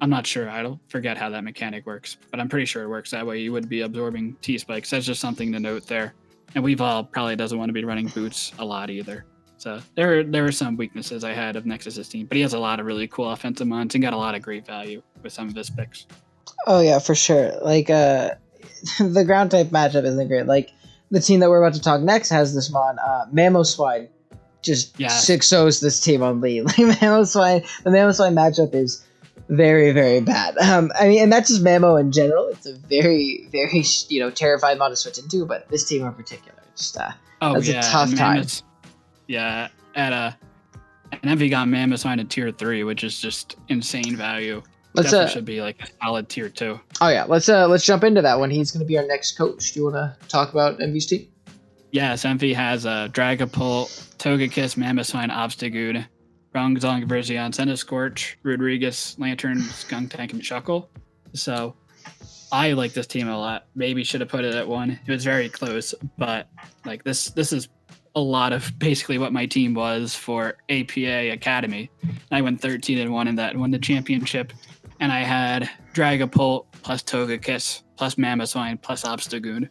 I'm not sure. I don't forget how that mechanic works, but I'm pretty sure it works that way. You would be absorbing T-spikes. That's just something to note there. And Weavile probably doesn't want to be running boots a lot either. So there are some weaknesses I had of Nexus's team, but he has a lot of really cool offensive mons and got a lot of great value with some of his picks. Oh yeah, for sure. Like the ground type matchup isn't great. Like the team that we're about to talk next has this mon, Mamoswine, just 6-0s this team on lead. Like the Mamoswine matchup is very, very bad. I mean, and that's just Mamo in general. It's a very, very terrifying mod to switch into, but this team in particular, just that's a tough time. Yeah, and Envy got Mamoswine at tier 3, which is just insane value. Definitely should be like a solid tier 2. Oh yeah, let's jump into that one. He's going to be our next coach. Do you want to talk about Envy's team? Yes, Envy has Dragapult, Togekiss, Mamoswine, Obstagoon, Bronzong, Virizion, Centiskorch, Rodriguez, Lantern, Skuntank, and Shuckle. So I like this team a lot. Maybe should have put it at 1. It was very close, but like this is a lot of basically what my team was for APA Academy. I went 13-1 in that and won the championship. And I had Dragapult plus Togekiss plus Mamoswine plus Obstagoon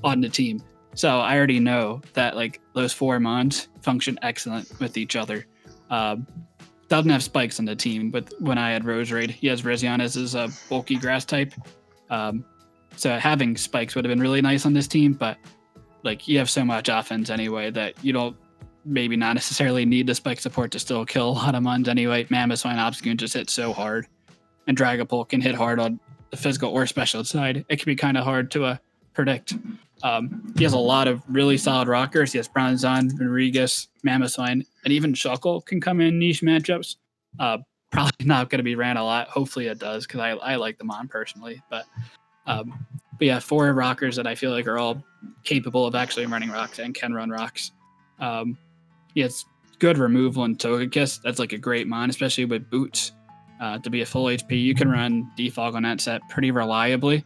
on the team. So I already know that like those 4 mons function excellent with each other. Doesn't have spikes on the team, but when I had Roserade, he has Virizion as his bulky grass type. So having spikes would have been really nice on this team, but like you have so much offense anyway that you don't maybe not necessarily need the spike support to still kill a lot of mons anyway. Mamoswine, Obstagoon just hit so hard, and Dragapult can hit hard on the physical or special side. It can be kind of hard to predict. He has a lot of really solid rockers. He has Bronzong, Rodriguez, Mamoswine, and even Shuckle can come in niche matchups. Probably not going to be ran a lot. Hopefully it does because I like them on personally. But yeah, 4 rockers that I feel like are all capable of actually running rocks and can run rocks. He has good removal in Togekiss. That's like a great mon, especially with boots. To be a full HP, you can run Defog on that set pretty reliably.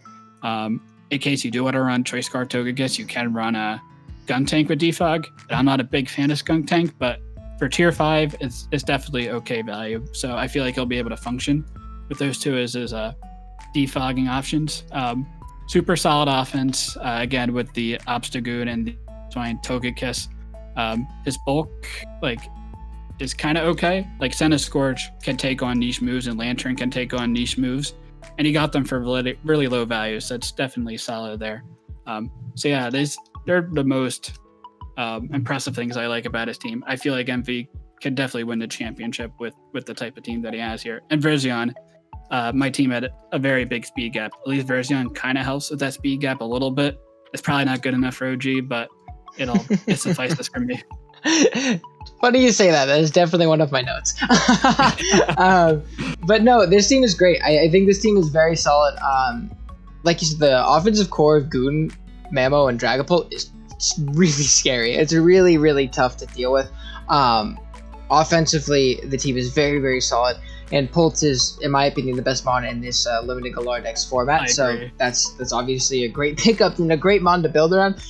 In case you do want to run Choice Scarf Togekiss, you can run a Skuntank with Defog. I'm not a big fan of Skuntank, but for tier 5, it's definitely okay value. So I feel like he'll be able to function with those two as his defogging options. Super solid offense, again, with the Obstagoon and the Togekiss. His bulk, is kind of okay. Like Centiskorch can take on niche moves and Lantern can take on niche moves. And he got them for really, really low values. So it's definitely solid there. So yeah, they're the most impressive things I like about his team. I feel like MV can definitely win the championship with the type of team that he has here. And Verzion, my team had a very big speed gap. At least Verzion kind of helps with that speed gap a little bit. It's probably not good enough for OG, but it suffices for me. Funny you say that. That is definitely one of my notes. But no, this team is great. I think this team is very solid. Like you said, the offensive core of Goon, Mamo, and Dragapult is really scary. It's really, really tough to deal with. Offensively, the team is very, very solid. And Pult is, in my opinion, the best mon in this limited Galore Dex format. So that's obviously a great pickup and a great mon to build around.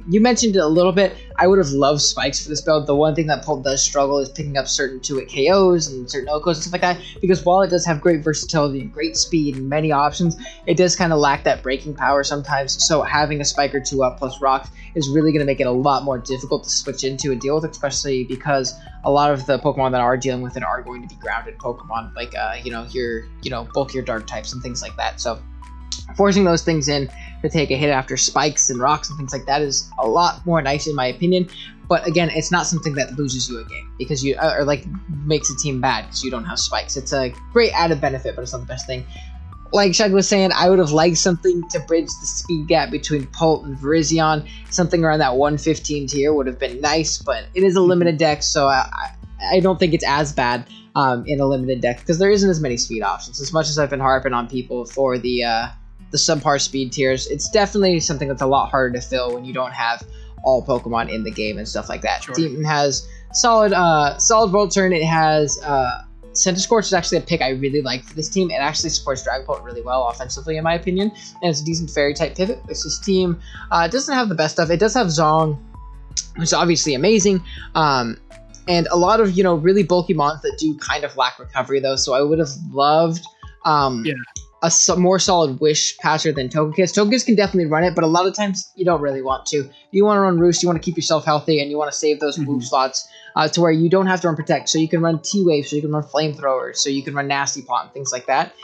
You mentioned it a little bit. I would have loved spikes for this build. The one thing that Pult does struggle is picking up certain 2-hit KOs and certain OKOs and stuff like that. Because while it does have great versatility and great speed and many options, it does kind of lack that breaking power sometimes. So having a spike or 2 up plus rocks is really going to make it a lot more difficult to switch into and deal with, especially because a lot of the Pokemon that are dealing with it are going to be grounded Pokemon, like your bulkier dark types and things like that. So forcing those things in to take a hit after spikes and rocks and things like that is a lot more nice in my opinion. But again, it's not something that loses you a game because you or like makes a team bad because you don't have spikes. It's a great added benefit, but it's not the best thing. Like Shug was saying, I would have liked something to bridge the speed gap between Pult and Virizion. Something around that 115 tier would have been nice, but it is a limited deck, so I don't think it's as bad in a limited deck because there isn't as many speed options. As much as I've been harping on people for the subpar speed tiers, it's definitely something that's a lot harder to fill when you don't have all Pokemon in the game and stuff like that. Sure. The team has solid Volturn. It has Centiskorch is actually a pick I really like for this team. It actually supports Dragapult really well offensively, in my opinion, and it's a decent fairy-type pivot, which this team doesn't have the best of. It does have Zong, which is obviously amazing, and a lot of, really bulky mons that do kind of lack recovery, though, so I would have loved a more solid Wish patcher than Togekiss. Togekiss can definitely run it, but a lot of times you don't really want to. You want to run Roost, you want to keep yourself healthy, and you want to save those move slots to where you don't have to run Protect, so you can run T-Wave, so you can run Flamethrower, so you can run Nasty Plot and things like that.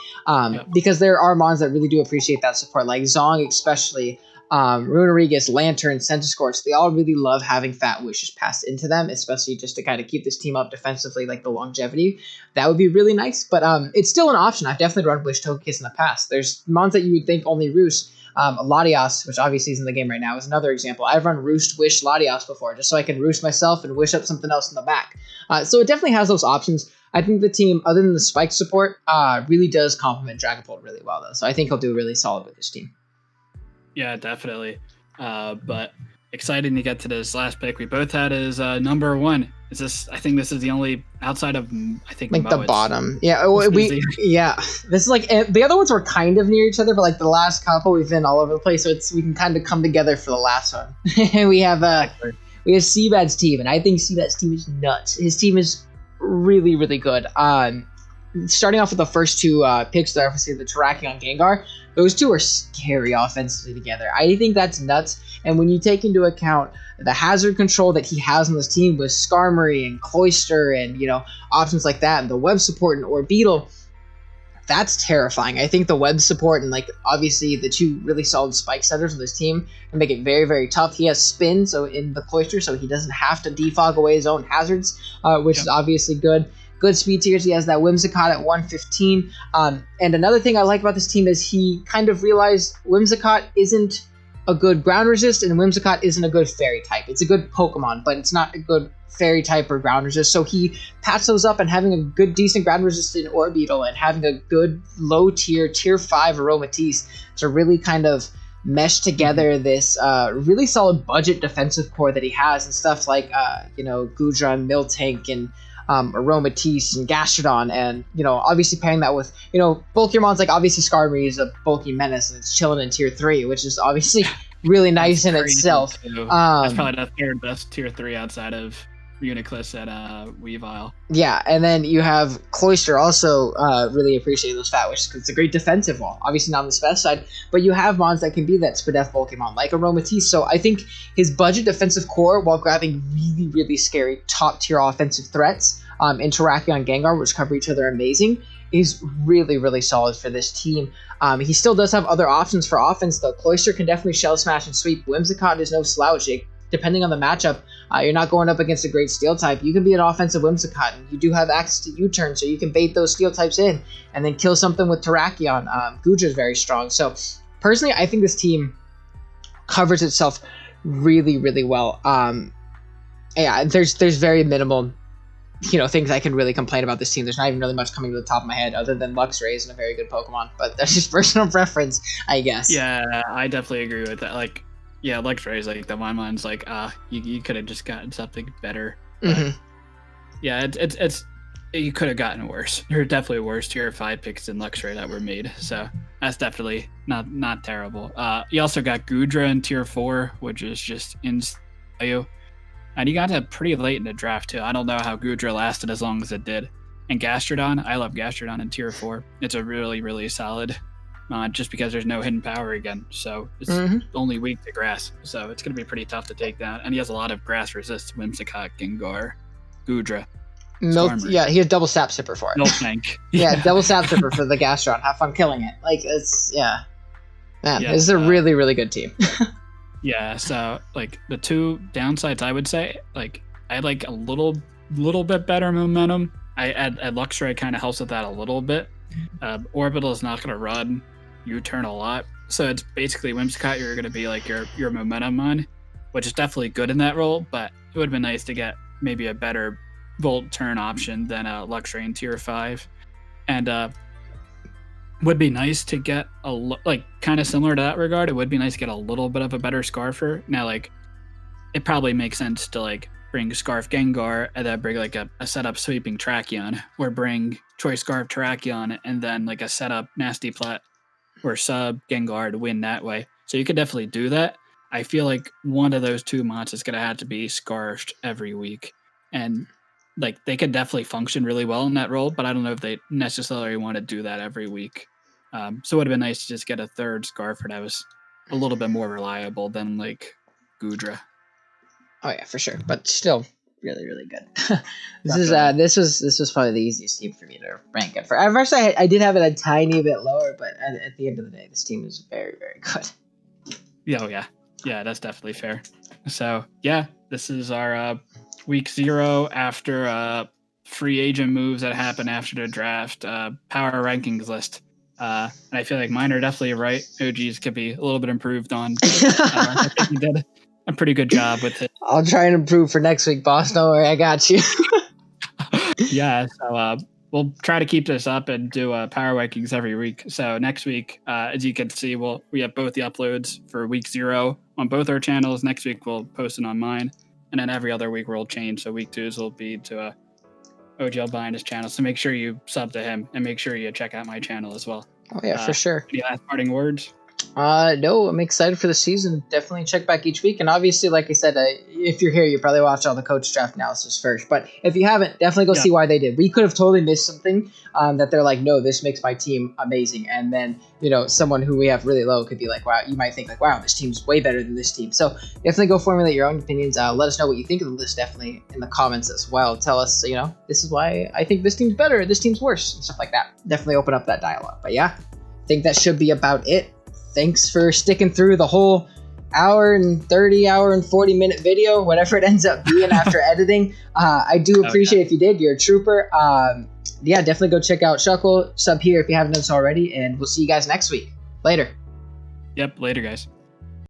Because there are mons that really do appreciate that support, like Zong especially, Runerigus, Lantern, Centiskorch, they all really love having Fat Wishes passed into them, especially just to kind of keep this team up defensively, like the longevity. That would be really nice, but it's still an option. I've definitely run Wish Togekiss in the past. There's mons that you would think only Roost. Latias, which obviously is in the game right now, is another example. I've run Roost, Wish, Latias before, just so I can Roost myself and wish up something else in the back. So it definitely has those options. I think the team, other than the spike support, really does complement Dragapult really well, though. So I think he'll do really solid with this team. Yeah, definitely. But exciting to get to this last pick. We both had as number one. I think this is the only outside of like the bottom. Yeah, This is like the other ones were kind of near each other, but like the last couple we've been all over the place, so we can kind of come together for the last one. we have Seabad's team, and I think Seabad's team is nuts. His team is really, really good. Starting off with the first two picks there, obviously the Terrakion Gengar, those two are scary offensively together. I think that's nuts. And when you take into account the hazard control that he has on this team with Skarmory and Cloyster and, options like that, and the web support and Orbeetle, that's terrifying. I think the web support and, obviously the two really solid spike setters on this team can make it very, very tough. He has spin in the Cloyster, so he doesn't have to defog away his own hazards, which is obviously good. Good speed tiers. He has that Whimsicott at 115. And another thing I like about this team is he kind of realized Whimsicott isn't a good ground resist, and Whimsicott isn't a good fairy type. It's a good Pokemon, but it's not a good fairy type or ground resist. So he patched those up, and having a good, decent ground resistant Orbeetle and having a good low tier 5 Aromatisse to really kind of mesh together this really solid budget defensive core that he has, and stuff like Goodron, Miltank, and Aromatisse and Gastrodon, and obviously pairing that with bulkier mons, like obviously Skarmory is a bulky menace and it's chilling in tier 3, which is obviously really nice in itself. That's probably the third best tier 3 outside of Uniclus at Weavile. Yeah, and then you have Cloyster also really appreciate those Fat Wishes because it's a great defensive wall. Obviously not on the best side, but you have mons that can be that Spadef bulky mon, like Aromatisse. So I think his budget defensive core, while grabbing really, really scary top tier offensive threats in Terrakion Gengar, which cover each other amazing, is really, really solid for this team. He still does have other options for offense, though. Cloyster can definitely shell smash and sweep. Whimsicott is no slouch. Depending on the matchup, you're not going up against a great steel type. You can be an offensive Whimsicott, and you do have access to U-turn, so you can bait those steel types in and then kill something with Terrakion. Goodra is very strong. So personally, I think this team covers itself really, really well. Yeah, there's very minimal things I can really complain about this team. There's not even really much coming to the top of my head other than Luxray isn't a very good Pokemon, but that's just personal preference, I guess. Yeah, I definitely agree with that. Like, yeah, Luxray is like, my mind's like, you could have just gotten something better. Mm-hmm. Yeah, it's you could have gotten worse. There are definitely worse tier 5 picks than Luxray that were made, so that's definitely not terrible. You also got Goodra in tier 4, which is just insane. And he got it pretty late in the draft, too. I don't know how Goodra lasted as long as it did. And Gastrodon, I love Gastrodon in tier 4. It's a really, really solid mod just because there's no hidden power again. So it's only weak to grass. So it's going to be pretty tough to take down. And he has a lot of grass resist, Whimsicott, Gengar, Goodra. Yeah, he has double Sap Sipper for it. Miltank. Yeah, double Sap Sipper for the Gastrodon. Have fun killing it. Like, it's, yeah. Man, this is a really, really good team. Yeah, so like the two downsides, I would say, like I had like a little bit better momentum. I add Luxray kind of helps with that a little bit. Orbital is not going to run U-turn a lot, so it's basically Whimsicott. You're going to be like your momentum on, which is definitely good in that role. But it would have been nice to get maybe a better Volt turn option than Luxray in tier 5, and would be nice to get like kind of similar to that regard. It would be nice to get a little bit of a better Scarfer. Now, like, it probably makes sense to like bring Scarf Gengar and then bring like a setup sweeping Terrakion, or bring Choice Scarf Terrakion and then like a setup Nasty Plat or sub Gengar to win that way. So you could definitely do that. I feel like one of those two mods is going to have to be Scarfed every week. And like they could definitely function really well in that role, but I don't know if they necessarily want to do that every week. So it would have been nice to just get a third Scarfer that was a little bit more reliable than like Goodra. Oh yeah, for sure. But still really, really good. This was probably the easiest team for me to rank it for. At first I did have it a tiny bit lower, but at the end of the day, this team is very, very good. Yeah, oh yeah. Yeah, that's definitely fair. So yeah, this is our week 0 after free agent moves that happen after the draft, power rankings list. And I feel like mine are definitely right. OGs could be a little bit improved on. I think he did a pretty good job with it. I'll try and improve for next week, boss. Don't worry, I got you. Yeah, so we'll try to keep this up and do power rankings every week. So next week, as you can see, we have both the uploads for week 0 on both our channels. Next week, we'll post it on mine. And then every other week, we'll change. So week 2s will be to Ogalbina's channel. So make sure you sub to him and make sure you check out my channel as well. Oh, yeah, for sure. Any last parting words? No, I'm excited for the season. Definitely check back each week. And obviously, like I said, if you're here, you probably watched all the coach draft analysis first. But if you haven't, definitely go see why they did. We could have totally missed something that they're like, no, this makes my team amazing. And then, someone who we have really low could be like, wow, you might think like, wow, this team's way better than this team. So definitely go formulate your own opinions. Let us know what you think of the list definitely in the comments as well. Tell us, this is why I think this team's better, this team's worse, and stuff like that. Definitely open up that dialogue. But yeah, I think that should be about it. Thanks for sticking through the whole hour and 40 minute video, whatever it ends up being after editing. I do appreciate if you did. You're a trooper. Yeah, definitely go check out Shuckle, sub here if you haven't done so already, and we'll see you guys next week. Later. Yep, later, guys.